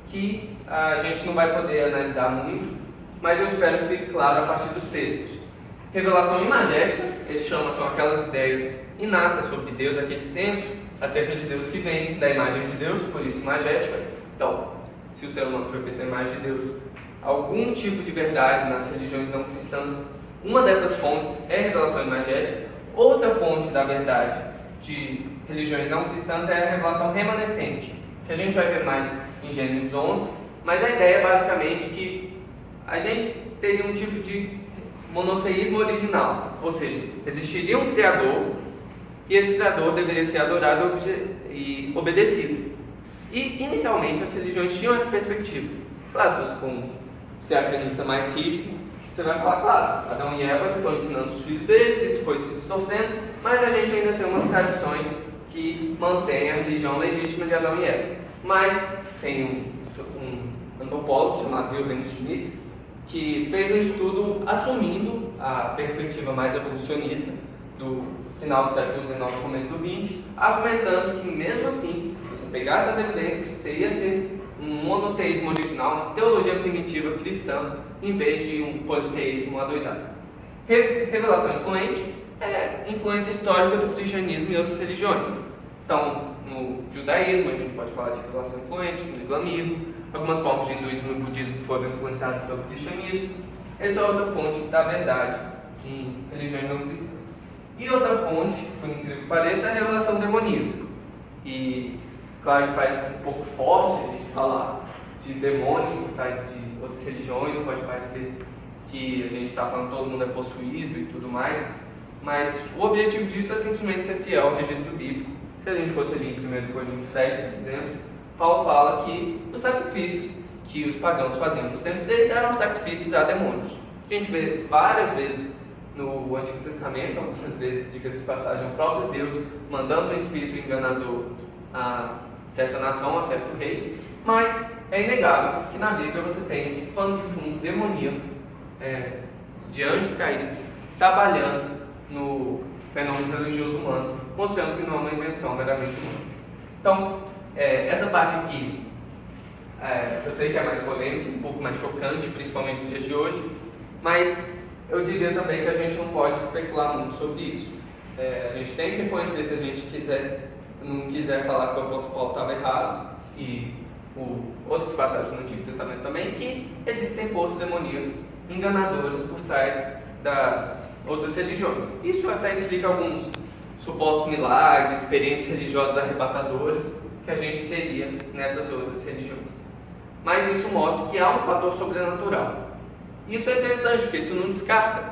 que a gente não vai poder analisar muito, mas eu espero que fique claro a partir dos textos. Revelação imagética, ele chama, são aquelas ideias inatas sobre Deus, aquele senso acerca de Deus que vem da imagem de Deus, por isso imagética. Então, se o ser humano foi feito à imagem de Deus, algum tipo de verdade nas religiões não cristãs uma dessas fontes é a revelação imagética. Outra fonte da verdade de religiões não cristãs é a revelação remanescente, que a gente vai ver mais em Gênesis 11, mas a ideia é basicamente que a gente teria um tipo de monoteísmo original, ou seja, existiria um Criador e esse Criador deveria ser adorado e obedecido. E inicialmente as religiões tinham essa perspectiva. Claro, se você for um criacionista mais rígido, você vai falar, claro, Adão e Eva estão ensinando os filhos deles, isso foi se distorcendo, mas a gente ainda tem umas tradições que mantêm a religião legítima de Adão e Eva. Mas tem um antropólogo chamado Wilhelm Schmidt que fez um estudo assumindo a perspectiva mais evolucionista do final do século XIX e começo do XX, argumentando que mesmo assim, se você pegasse as evidências, você ia ter um monoteísmo original, uma teologia primitiva cristã, em vez de um politeísmo adoidado. Revelação influente é influência histórica do cristianismo e outras religiões. Então, no judaísmo, a gente pode falar de revelação influente, no islamismo, algumas formas de hinduísmo e budismo foram influenciadas pelo cristianismo. Essa é outra fonte da verdade em religiões não cristãs. E outra fonte, por incrível que pareça, é a revelação demoníaca. E, claro que parece um pouco forte a gente falar de demônios por trás de outras religiões, pode parecer que a gente está falando que todo mundo é possuído e tudo mais, mas o objetivo disso é simplesmente ser fiel ao registro bíblico. Se a gente fosse ali em 1 Coríntios 10, por exemplo, Paulo fala que os sacrifícios que os pagãos faziam nos tempos deles eram sacrifícios a demônios. A gente vê várias vezes no Antigo Testamento, algumas vezes, diga-se de passagem, o próprio Deus mandando um espírito enganador a certa nação, a certo rei, mas é inegável que na Bíblia você tem esse pano de fundo demoníaco de anjos caídos trabalhando no fenômeno religioso humano, mostrando que não é uma invenção meramente humana. Então, essa parte aqui, eu sei que é mais polêmica, um pouco mais chocante, principalmente nos dias de hoje, mas eu diria também que a gente não pode especular muito sobre isso. A gente tem que reconhecer, se a gente não quiser falar que o apóstolo Paulo estava errado, e outras passagens no Antigo Testamento também, que existem forças demoníacas enganadoras por trás das outras religiões. Isso até explica alguns supostos milagres, experiências religiosas arrebatadoras que a gente teria nessas outras religiões. Mas isso mostra que há um fator sobrenatural. Isso é interessante, porque isso não descarta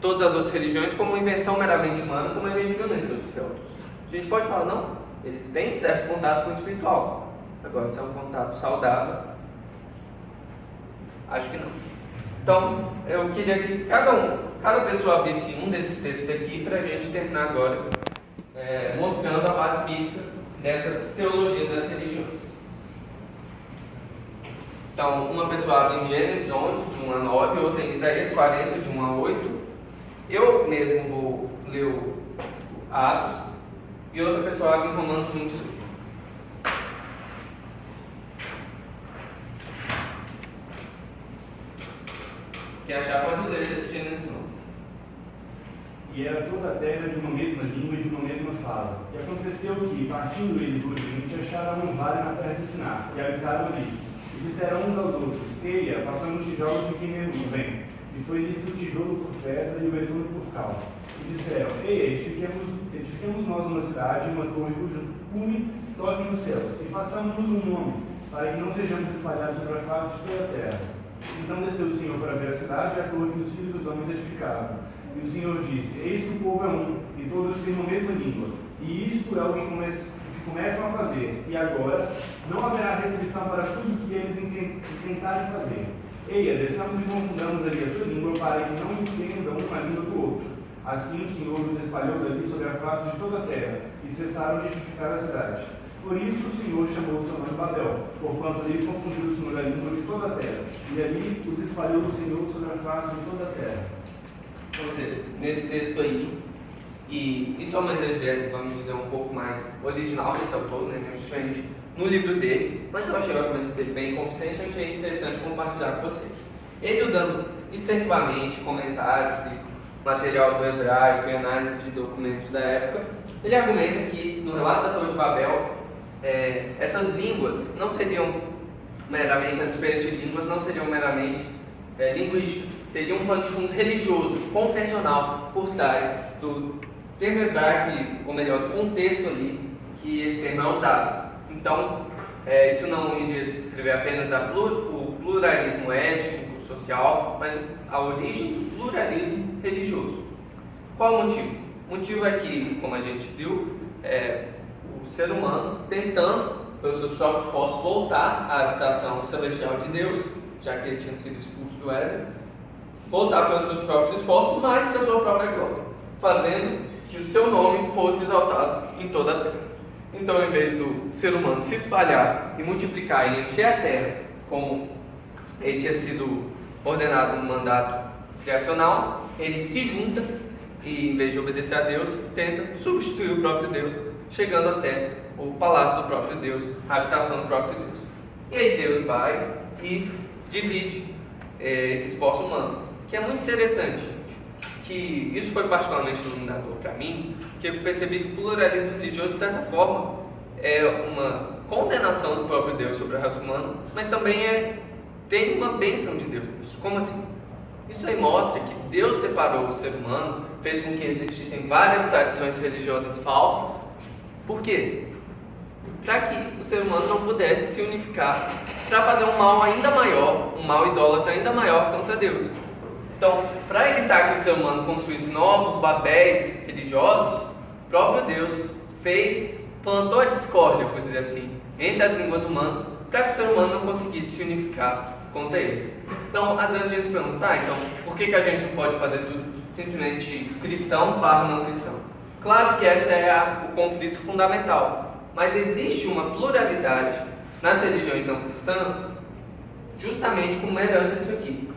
todas as outras religiões como uma invenção meramente humana, como a gente viu nesses outros teólogos. A gente pode falar, não, eles têm certo contato com o espiritual. Agora, se é um contato saudável, acho que não. Então, eu queria que cada pessoa abrisse um desses textos aqui para a gente terminar agora mostrando a base bíblica dessa teologia das religiões. Então, uma pessoa abre em Gênesis 11, de 1 a 9, outra em Isaías 40, de 1 a 8. Eu mesmo vou ler o Atos, e outra pessoa abre em Romanos 1, 18. Quem achar pode ler Gênesis 11. E era toda a terra de uma mesma língua e de uma mesma fala. E aconteceu que, partindo eles do Oriente, acharam um vale na terra de Siná, e habitaram ali. E disseram uns aos outros: Eia, façamos tijolos de que vem. E foi-lhes o tijolo por pedra e o betume por cal. E disseram: Eia, edifiquemos nós uma cidade, uma torre cujo cume toque nos céus, e façamos-nos um nome, para que não sejamos espalhados sobre a face de toda a terra. Então desceu o Senhor para ver a cidade e a torre que os filhos dos homens edificavam. E o Senhor disse: Eis que o povo é um, e todos têm a mesma língua. E isto é o que começam a fazer. E agora não haverá restrição para tudo que eles intentarem fazer. Eia, desçamos e confundamos ali a sua língua, para que não entendam uma língua do outro. Assim o Senhor os espalhou dali sobre a face de toda a terra, e cessaram de edificar a cidade. Por isso o Senhor chamou o seu nome Babel, porquanto ali confundiu o Senhor a língua de toda a terra, e ali os espalhou o Senhor sobre a face de toda a terra. Ou seja, nesse texto aí, e isso é uma exegese, vamos dizer, um pouco mais original desse autor, né, diferente no livro dele, mas eu achei o argumento dele bem consistente, achei interessante compartilhar com vocês. Ele usando extensivamente comentários e material do hebraico e análise de documentos da época, ele argumenta que no relato da Torre de Babel, essas línguas não seriam meramente, as diferentes línguas não seriam meramente linguísticas, teria um pano de fundo religioso, confessional, por trás do termo hebraico, ou melhor, do contexto ali que esse termo é usado. Então, isso não iria descrever apenas o pluralismo étnico, social, mas a origem do pluralismo religioso. Qual o motivo? O motivo é que, como a gente viu, o ser humano tentando, pelos seus próprios esforços, voltar à habitação celestial de Deus, já que ele tinha sido expulso do Éden, voltar pelos seus próprios esforços, mas pela sua própria glória, fazendo que o seu nome fosse exaltado em toda a terra. Então, em vez do ser humano se espalhar e multiplicar e encher a terra, como ele tinha sido ordenado no mandato criacional, ele se junta e, em vez de obedecer a Deus, tenta substituir o próprio Deus, chegando até o palácio do próprio Deus, a habitação do próprio Deus. E aí Deus vai e divide esse esforço humano, que é muito interessante, que isso foi particularmente iluminador para mim, que eu percebi que o pluralismo religioso, de certa forma, é uma condenação do próprio Deus sobre a raça humana, mas também tem uma bênção de Deus nisso. Como assim? Isso aí mostra que Deus separou o ser humano, fez com que existissem várias tradições religiosas falsas. Por quê? Para que o ser humano não pudesse se unificar para fazer um mal ainda maior, um mal idólatra ainda maior contra Deus. Então, para evitar que o ser humano construísse novos babéis religiosos, o próprio Deus plantou a discórdia, por dizer assim, entre as línguas humanas, para que o ser humano não conseguisse se unificar contra ele. Então, às vezes a gente se pergunta, então, por que a gente não pode fazer tudo simplesmente cristão para não cristão? Claro que esse é o conflito fundamental, mas existe uma pluralidade nas religiões não cristãs, justamente como uma herança disso aqui,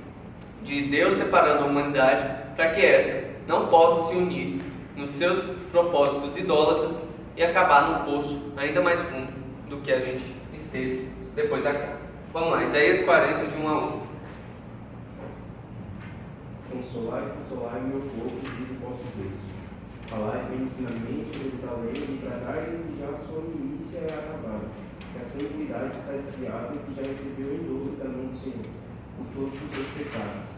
de Deus separando a humanidade para que essa não possa se unir nos seus propósitos idólatras e acabar num poço ainda mais fundo do que a gente esteve depois da queda. Vamos lá, Isaías 40, de 1 a 1. Consolai meu povo, diz o vosso Deus. Falai benignamente em Jerusalém e bradai que já a sua milícia é acabada, que a sua iniquidade está estriada e que já recebeu em dobro da mão do Senhor, por todos os seus pecados.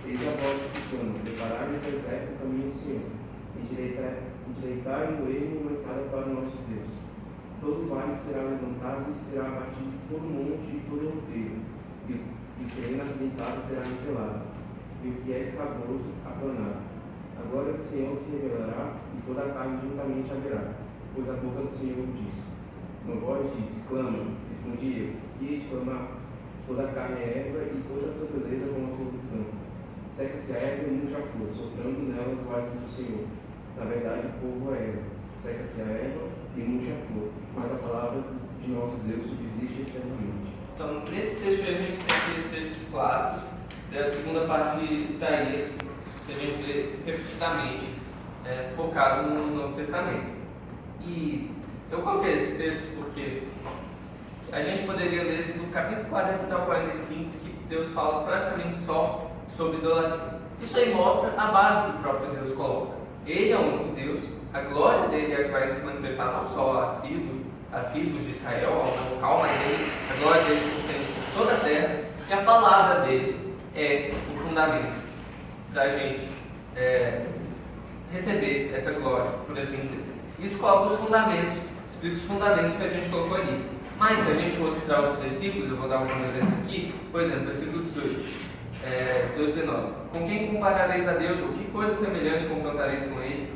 Eis a voz que clama, preparai no deserto o caminho do Senhor, endireitai no ermo uma estrada para o nosso Deus. Todo vale será levantado e será abatido todo monte e todo roteiro, e o terreno acidentado será nivelado, e o que é escabroso aplanado. A glória do Senhor se revelará, e toda a carne juntamente haverá, pois a boca do Senhor diz. Uma voz diz, clama, respondi eu, e de clamar, toda a carne é erva, e toda a sua beleza como a flor do campo. Seca-se a erva e murcha a flor, soprando nelas o hálito do Senhor. Na verdade, o povo é erva. Seca-se a erva e murcha a flor, mas a palavra de nosso Deus subsiste eternamente. Então, nesse texto a gente tem aqueles textos clássicos da segunda parte de Isaías, que a gente lê repetidamente, focado no Novo Testamento. E eu coloquei esse texto porque a gente poderia ler do capítulo 40 até o 45, que Deus fala praticamente só sobre idolatria. Isso aí mostra a base que o próprio Deus coloca. Ele é o único Deus, a glória dele é que vai se manifestar não só a tribos de Israel, ao local, mas a glória dele se estende por toda a terra, e a palavra dele é o fundamento para a gente receber essa glória, por assim dizer. Isso coloca os fundamentos, explica os fundamentos que a gente colocou ali. Mas se a gente for citar outros versículos, eu vou dar alguns exemplos aqui, por exemplo, versículo 18. 18, 19. Com quem comparareis a Deus, ou que coisa semelhante confrontareis com ele?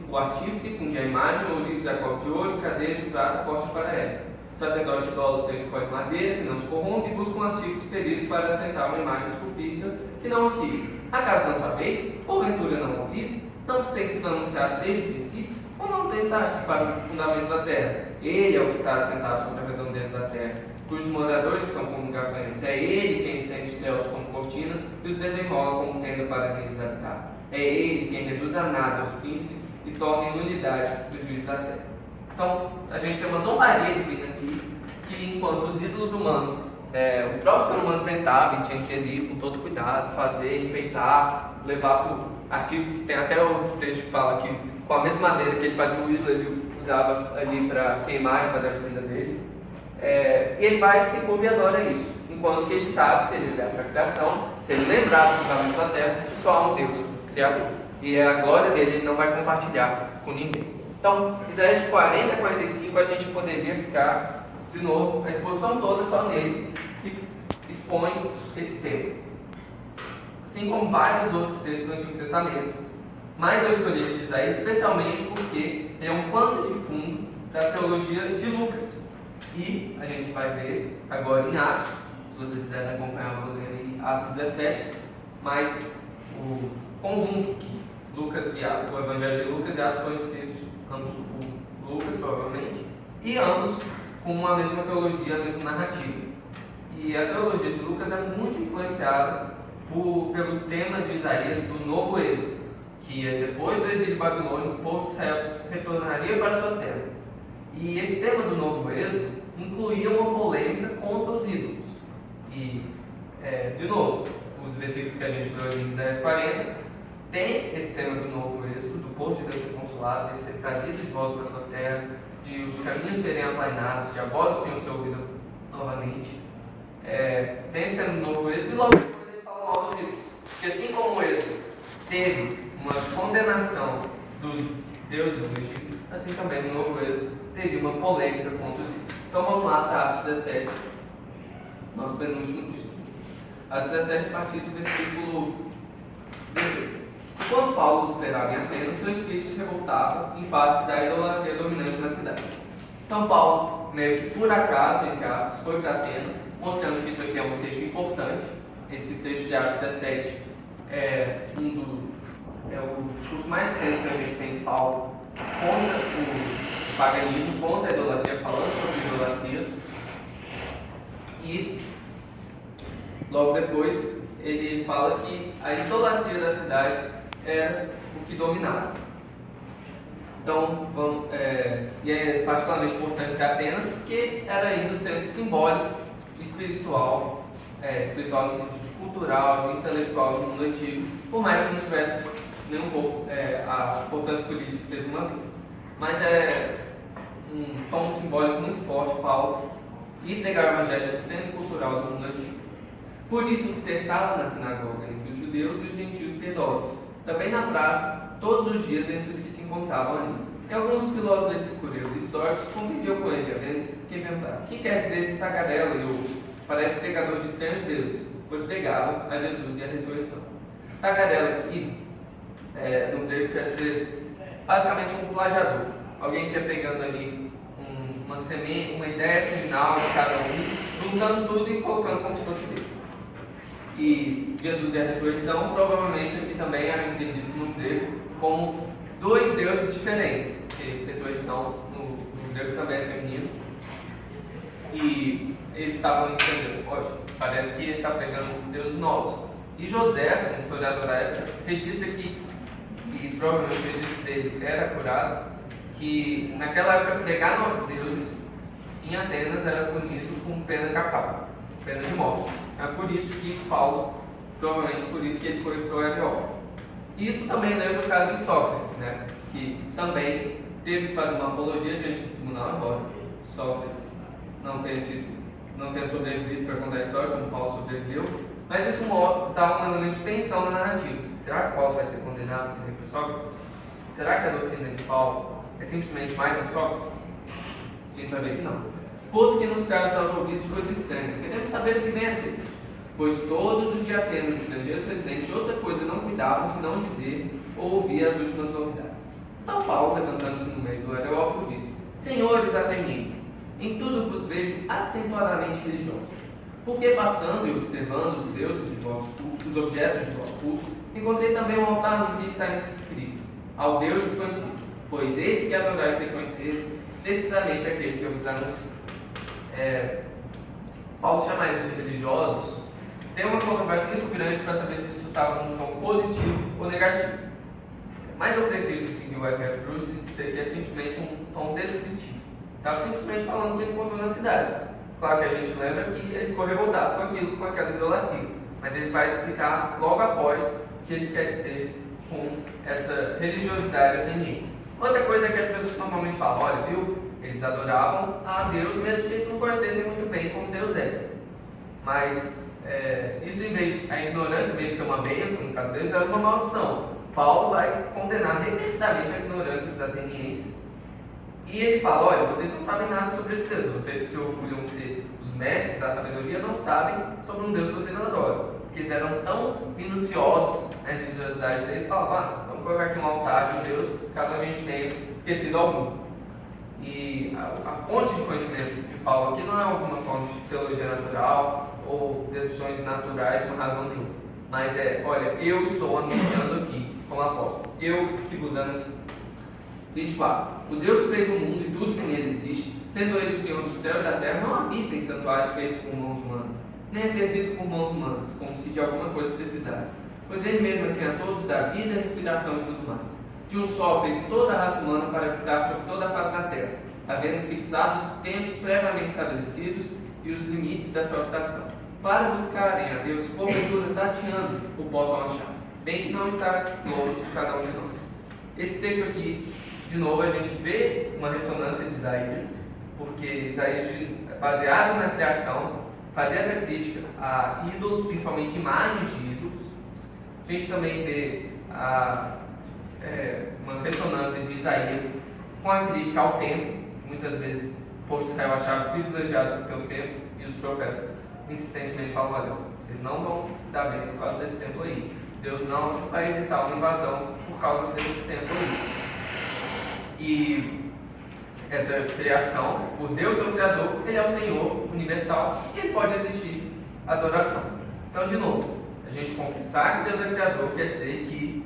O artífice funde a imagem, ou liga Jacó de ouro, cadeia de prata forte para ela. O sacerdote idólatra escolhe madeira, que não se corrompe, e busca um artífice perito para assentar uma imagem esculpida, que não oscila. Acaso não sabeis? Porventura não ouvisse? Não vos tem sido anunciado desde o princípio? Ou não tentastes para o fundamento da terra? Ele é o que está assentado sobre a redondeza da terra, cujos moradores são como gafanhotos. É ele quem estende os céus como cortina e os desenrola como tenda para neles habitar. É ele quem reduz a nada os príncipes e torna em nulidade o juízo da terra. Então, a gente tem uma zombaria divina aqui, que enquanto os ídolos humanos, o próprio ser humano inventava e tinha que ter ali com todo cuidado, fazer, enfeitar, levar para o artífice. Tem até outro texto que fala que com a mesma madeira que ele fazia o ídolo, ele usava ali para queimar e fazer a comida dele. E ele vai, se curva e adora isso. enquanto que ele sabe, se ele olhar para a criação, se ele lembrar dos fundamentos da terra, que só há um Deus Criador. E a glória dele ele não vai compartilhar com ninguém. Então, Isaías 40 a 45, a gente poderia ficar, de novo, a exposição toda só neles, que expõe esse tema. Assim como vários outros textos do Antigo Testamento. Mas eu escolhi este de Isaías especialmente porque ele é um pano de fundo da teologia de Lucas. E a gente vai ver agora em Atos, se vocês quiserem acompanhar, eu vou ler em Atos 17, mas o conjunto que Lucas e Atos, o Evangelho de Lucas e Atos foram escritos, ambos por Lucas, provavelmente, e ambos com a mesma teologia, a mesma narrativa. E a teologia de Lucas é muito influenciada pelo tema de Isaías do Novo Êxodo, que é depois do exílio babilônico, o povo de Israel retornaria para a sua terra. E esse tema do Novo Êxodo incluía uma polêmica contra os ídolos. E, de novo, os versículos que a gente leu em Isaías 40 tem esse tema do Novo Êxodo, do povo de Deus ser consolado, de ser trazido de volta para a sua terra, de os caminhos serem aplainados, de a voz do Senhor ser ouvida novamente. Tem esse tema do Novo Êxodo e logo depois ele fala mal dos ídolos. Porque assim como o Êxodo teve uma condenação dos deuses do Egito, assim também no Novo Êxodo teve uma polêmica contra os ídolos. Então vamos lá para Atos 17, nosso penúltimo texto. Atos 17, a partir do versículo 16. Quando Paulo esperava em Atenas, seu espírito se revoltava em face da idolatria dominante na cidade. Então Paulo, meio que por acaso, entre aspas, foi para Atenas, mostrando que isso aqui é um texto importante. Esse texto de Atos 17 é o discurso mais extenso que a gente tem de Paulo contra o paganismo, contra a idolatria, falando sobre idolatria. E logo depois ele fala que a idolatria da cidade era o que dominava. Então, e é particularmente importante ser Atenas, porque era ainda o centro simbólico, espiritual no sentido cultural, de intelectual do mundo antigo, por mais que não tivesse nem um pouco a importância política que teve uma vez. Mas é um tom simbólico muito forte, Paulo, e pregar o evangelho no centro cultural do mundo antigo. Por isso dissertava na sinagoga entre os judeus e os gentios piedosos, também na praça, todos os dias entre os que se encontravam ali. E alguns filósofos epicureus e históricos contendiam com ele, havendo quem perguntasse: que quer dizer esse tagarela e outro? Parece pregador de estranhos deuses, pois pregava a Jesus e a ressurreição. Tagarela aqui, no grego, quer dizer basicamente um plagiador. Alguém que ia pegando ali uma ideia seminal de cada um, juntando tudo e colocando como se fosse dele. E Jesus e a ressurreição provavelmente aqui também eram entendidos no grego como dois deuses diferentes, porque ressurreição no grego também é feminino. E eles estavam entendendo, parece que ele está pegando deuses novos. E José, um historiador da época, registra que, e provavelmente o registro dele era curado, que naquela época pregar novos deuses em Atenas era punido com pena capital, pena de morte. É por isso que Paulo, provavelmente por isso que ele foi para o Areópago. Isso também lembra o caso de Sócrates, né? Que também teve que fazer uma apologia diante do tribunal, embora Sócrates não tenha sobrevivido para contar a história, como Paulo sobreviveu, mas isso dá um elemento de tensão na narrativa. Será que Paulo vai ser condenado por Sócrates? Será que a doutrina de Paulo é simplesmente mais um Sócrates? A gente vai ver que não. Posto que nos traz aos ouvidos coisas estranhas, queremos saber o que vem a ser. Pois todos os de Atenas, estrangeiros residentes, de outra coisa não cuidavam, senão dizer ou ouvir as últimas novidades. Então Paulo, levantando-se no meio do Areópago, disse: Senhores atenienses, em tudo vos vejo acentuadamente religiosos. Porque passando e observando os deuses de vosso culto, os objetos de vosso culto, encontrei também um altar no que está escrito: ao Deus desconhecido. Pois esse que adorais reconhecer, precisamente aquele que eu vos anuncio. Paulo chama eles de religiosos. Tem uma controvérsia muito grande para saber se isso estava num tom positivo ou negativo. Mas eu prefiro seguir o F.F. Bruce e dizer que é simplesmente um tom descritivo. Estava simplesmente falando o que ele encontrou na cidade. Claro que a gente lembra que ele ficou revoltado com aquela idolatria. Mas ele vai explicar logo após o que ele quer dizer com essa religiosidade ateniense. Outra coisa é que as pessoas normalmente falam: olha, viu? Eles adoravam a Deus mesmo que eles não conhecessem muito bem como Deus é. Mas a ignorância, em vez de ser uma bênção, no caso deles, era uma maldição. Paulo vai condenar repetidamente a ignorância dos atenienses. E ele fala, olha, vocês não sabem nada sobre esse Deus. Vocês se orgulham de ser os mestres da sabedoria, não sabem sobre um Deus que vocês adoram. Porque eles eram tão minuciosos na religiosidade deles, falavam, vamos colocar aqui um altar de um Deus, caso a gente tenha esquecido algum. E a fonte de conhecimento de Paulo aqui não é alguma fonte de teologia natural ou deduções naturais de uma razão nenhuma. Mas olha, eu estou anunciando aqui como apóstolo. Eu que vos anuncio. 24. O Deus que fez o mundo e tudo que nele existe, sendo ele o Senhor do céu e da terra, não habita em santuários feitos por mãos humanas, nem é servido por mãos humanas, como se de alguma coisa precisasse. Pois ele mesmo é quem a todos dá vida, respiração e tudo mais. De um só fez toda a raça humana para habitar sobre toda a face da terra, havendo fixado os tempos previamente estabelecidos e os limites da sua habitação, para buscarem a Deus, porventura tateando, o possam achar, bem que não está longe de cada um de nós. Esse texto aqui, de novo, a gente vê uma ressonância de Isaías, porque Isaías, baseado na criação, fazia essa crítica a ídolos, principalmente imagens de ídolos. A gente também vê uma ressonância de Isaías com a crítica ao templo. Muitas vezes o povo de Israel achava privilegiado por ter o templo, e os profetas insistentemente falam, olha, vocês não vão se dar bem por causa desse templo aí. Deus não vai evitar uma invasão por causa desse templo aí. E essa criação, por Deus ser o Criador, Ele é o Senhor universal e Ele pode exigir adoração. Então, de novo, a gente confessar que Deus é Criador quer dizer que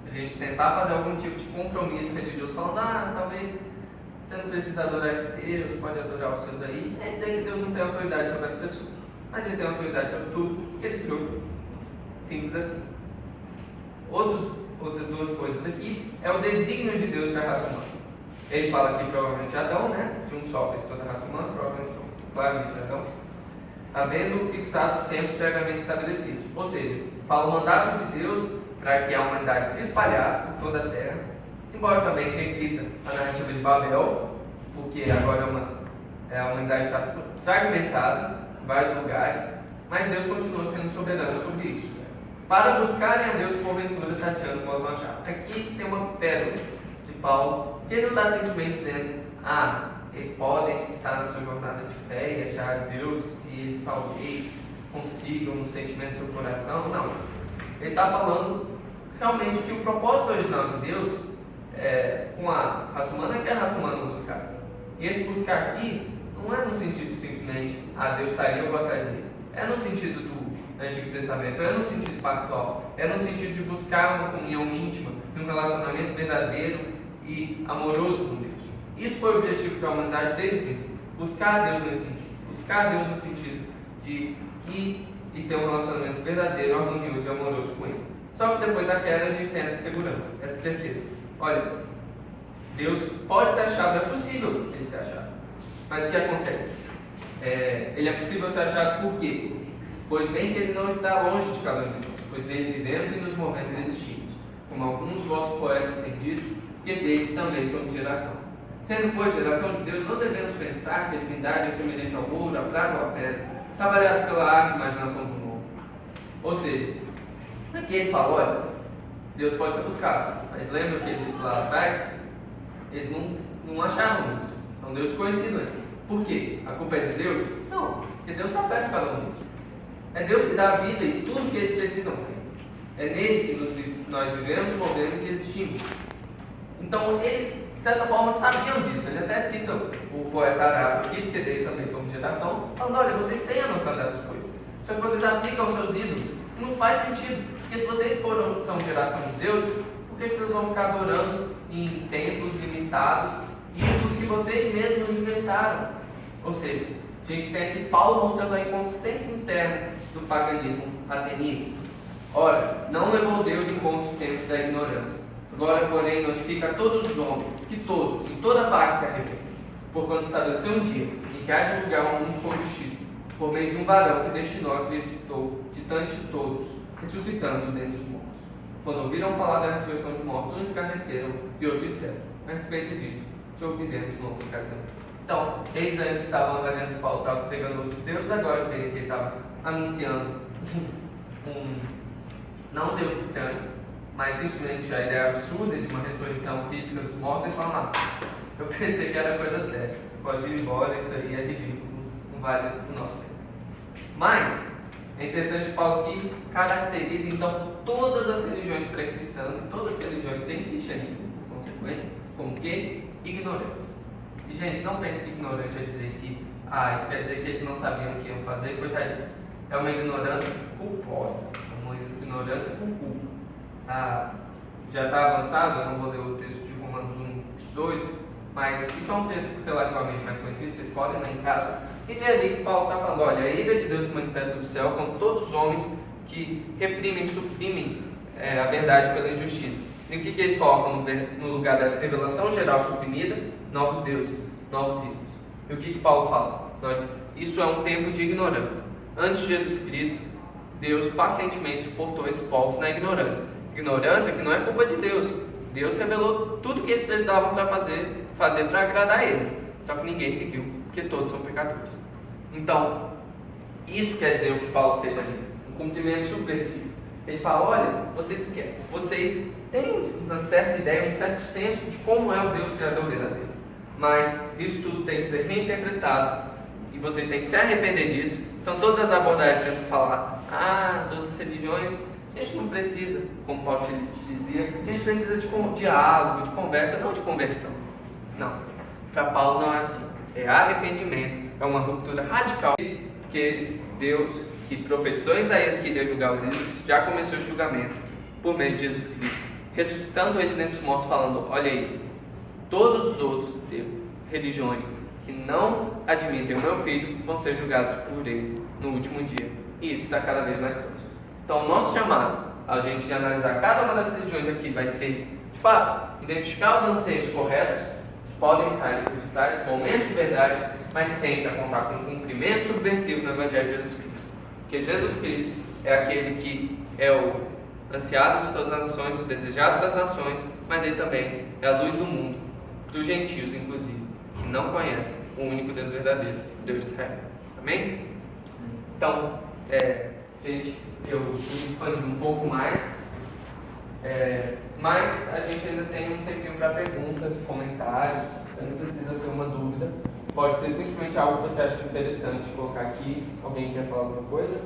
a gente tentar fazer algum tipo de compromisso religioso, falando, talvez você não precisa adorar esse Deus, pode adorar os seus aí, é dizer que Deus não tem autoridade sobre as pessoas, mas Ele tem autoridade sobre tudo, porque Ele criou. Simples assim. Outras duas coisas aqui é o desígnio de Deus para a raça humana. Ele fala aqui provavelmente Adão, né? De um só fez toda a raça humana, provavelmente não, claramente Adão, havendo fixado os tempos previamente estabelecidos. Ou seja, fala o mandato de Deus para que a humanidade se espalhasse por toda a terra, embora também reflita a narrativa de Babel, porque agora a humanidade está fragmentada em vários lugares, mas Deus continua sendo soberano sobre isso. Para buscarem a Deus, porventura, tateando, possam achar. Aqui tem uma pérola de Paulo, que ele não está simplesmente dizendo, eles podem estar na sua jornada de fé e achar Deus, se eles talvez consigam no sentimento do seu coração. Não. Ele está falando realmente que o propósito original de Deus com a raça humana é que a raça humana buscasse. E esse buscar aqui não é no sentido de simplesmente, Deus está ali, eu vou atrás dele. É no sentido do Antigo Testamento, é no sentido pactual, é no sentido de buscar uma comunhão íntima, um relacionamento verdadeiro e amoroso com Deus. Isso foi o objetivo da humanidade desde o princípio. Buscar a Deus nesse sentido. Buscar a Deus no sentido de ir e ter um relacionamento verdadeiro, harmonioso e amoroso com Ele. Só que depois da queda a gente tem essa segurança, essa certeza. Olha, Deus pode ser achado, é possível Ele ser achado. Mas o que acontece? Ele é possível ser achado por quê? Pois bem que Ele não está longe de cada um de nós, pois dele vivemos e nos movemos e existimos, como alguns de vossos poetas têm dito, que dele também somos geração. Sendo, pois, geração de Deus, não devemos pensar que a divindade é semelhante ao ouro, à prata ou à pedra, trabalhados pela arte e imaginação do mundo. Ou seja, aqui ele fala, olha, Deus pode ser buscado, mas lembra o que ele disse lá atrás? Eles não acharam isso, é um Deus conhecido ainda. Por quê? A culpa é de Deus? Não, porque Deus está perto de cada um. É Deus que dá a vida e tudo que eles precisam ter. É nele que nós vivemos, movemos e existimos. Então, eles, de certa forma, sabiam disso. Ele até cita o poeta Arato aqui, porque deles também somos geração, falando, olha, vocês têm a noção dessas coisas. Só que vocês aplicam aos seus ídolos. Não faz sentido. Porque se vocês são geração de Deus, por que vocês vão ficar adorando em templos limitados, ídolos que vocês mesmos inventaram? Ou seja, a gente tem aqui Paulo mostrando a inconsistência interna do paganismo ateniense. Ora, não levou Deus em conta os tempos da ignorância. Agora, porém, notifica a todos os homens que todos, em toda parte, se arrependem. Porquanto estabeleceu um dia em que há de julgar o mundo com justiça, por meio de um varão que destinou, acreditou, diante de todos, ressuscitando dentre os mortos. Quando ouviram falar da ressurreição de mortos, uns escarneceram e outros disseram, a respeito disso, te ouviremos no outro casamento. Então, eles antes estavam avaliando se Paulo estava pregando outros deuses, agora veem que ele estava anunciando não um Deus estranho, mas simplesmente a ideia absurda de uma ressurreição física dos mortos, eles falam, eu pensei que era coisa séria, você pode ir embora, isso aí é ridículo, não vale o nosso tempo. Mas é interessante que Paulo aqui caracteriza então todas as religiões pré-cristãs e todas as religiões sem cristianismo, por consequência, como que? Ignorantes. E gente, não pense que ignorante é dizer que isso quer dizer que eles não sabiam o que iam fazer, coitadinhos. É uma ignorância culposa, uma ignorância com culpa. Já está avançado, eu não vou ler o texto de Romanos 1:18, mas isso é um texto relativamente mais conhecido, vocês podem ler em casa, e ver ali que Paulo está falando, olha, a ira de Deus se manifesta do céu contra todos os homens que reprimem, suprimem a verdade pela injustiça. E o que eles colocam no lugar dessa revelação geral suprimida? Novos deuses, novos ídolos. E o que Paulo fala? Isso é um tempo de ignorância. Antes de Jesus Cristo, Deus pacientemente suportou esses povos na ignorância. Ignorância que não é culpa de Deus. Deus revelou tudo o que eles precisavam para fazer para agradar a Ele. Só que ninguém seguiu, porque todos são pecadores. Então, isso quer dizer o que Paulo fez ali, um cumprimento subversivo. Ele fala, olha, vocês têm uma certa ideia, um certo senso de como é o Deus Criador verdadeiro. Mas isso tudo tem que ser reinterpretado e vocês têm que se arrepender disso. Então todas as abordagens tentam falar, as outras religiões, a gente não precisa, como Paulo dizia, a gente precisa de diálogo, de conversa, não de conversão. Não, para Paulo não é assim. É arrependimento, é uma ruptura radical, porque Deus, que profetizou em Isaías que iria julgar os ídolos, já começou o julgamento por meio de Jesus Cristo, ressuscitando ele dentre os mortos, falando, olha aí, todos os outros religiões que não admitem o meu filho vão ser julgados por ele no último dia. E isso está cada vez mais próximo. Então, o nosso chamado, a gente de analisar cada uma das religiões aqui, vai ser, de fato, identificar os anseios corretos, que podem estar acreditar esses momentos de verdade, mas sempre a contar com um cumprimento subversivo no Evangelho de Jesus Cristo. Porque Jesus Cristo é aquele que é o ansiado de todas as nações, o desejado das nações, mas ele também é a luz do mundo, dos gentios, inclusive, que não conhecem o único Deus verdadeiro, Deus de Israel. Amém? Então, gente, eu me expandi um pouco mais, mas a gente ainda tem um tempinho para perguntas, comentários. Você não precisa ter uma dúvida. Pode ser simplesmente algo que você acha interessante colocar aqui. Alguém quer falar alguma coisa?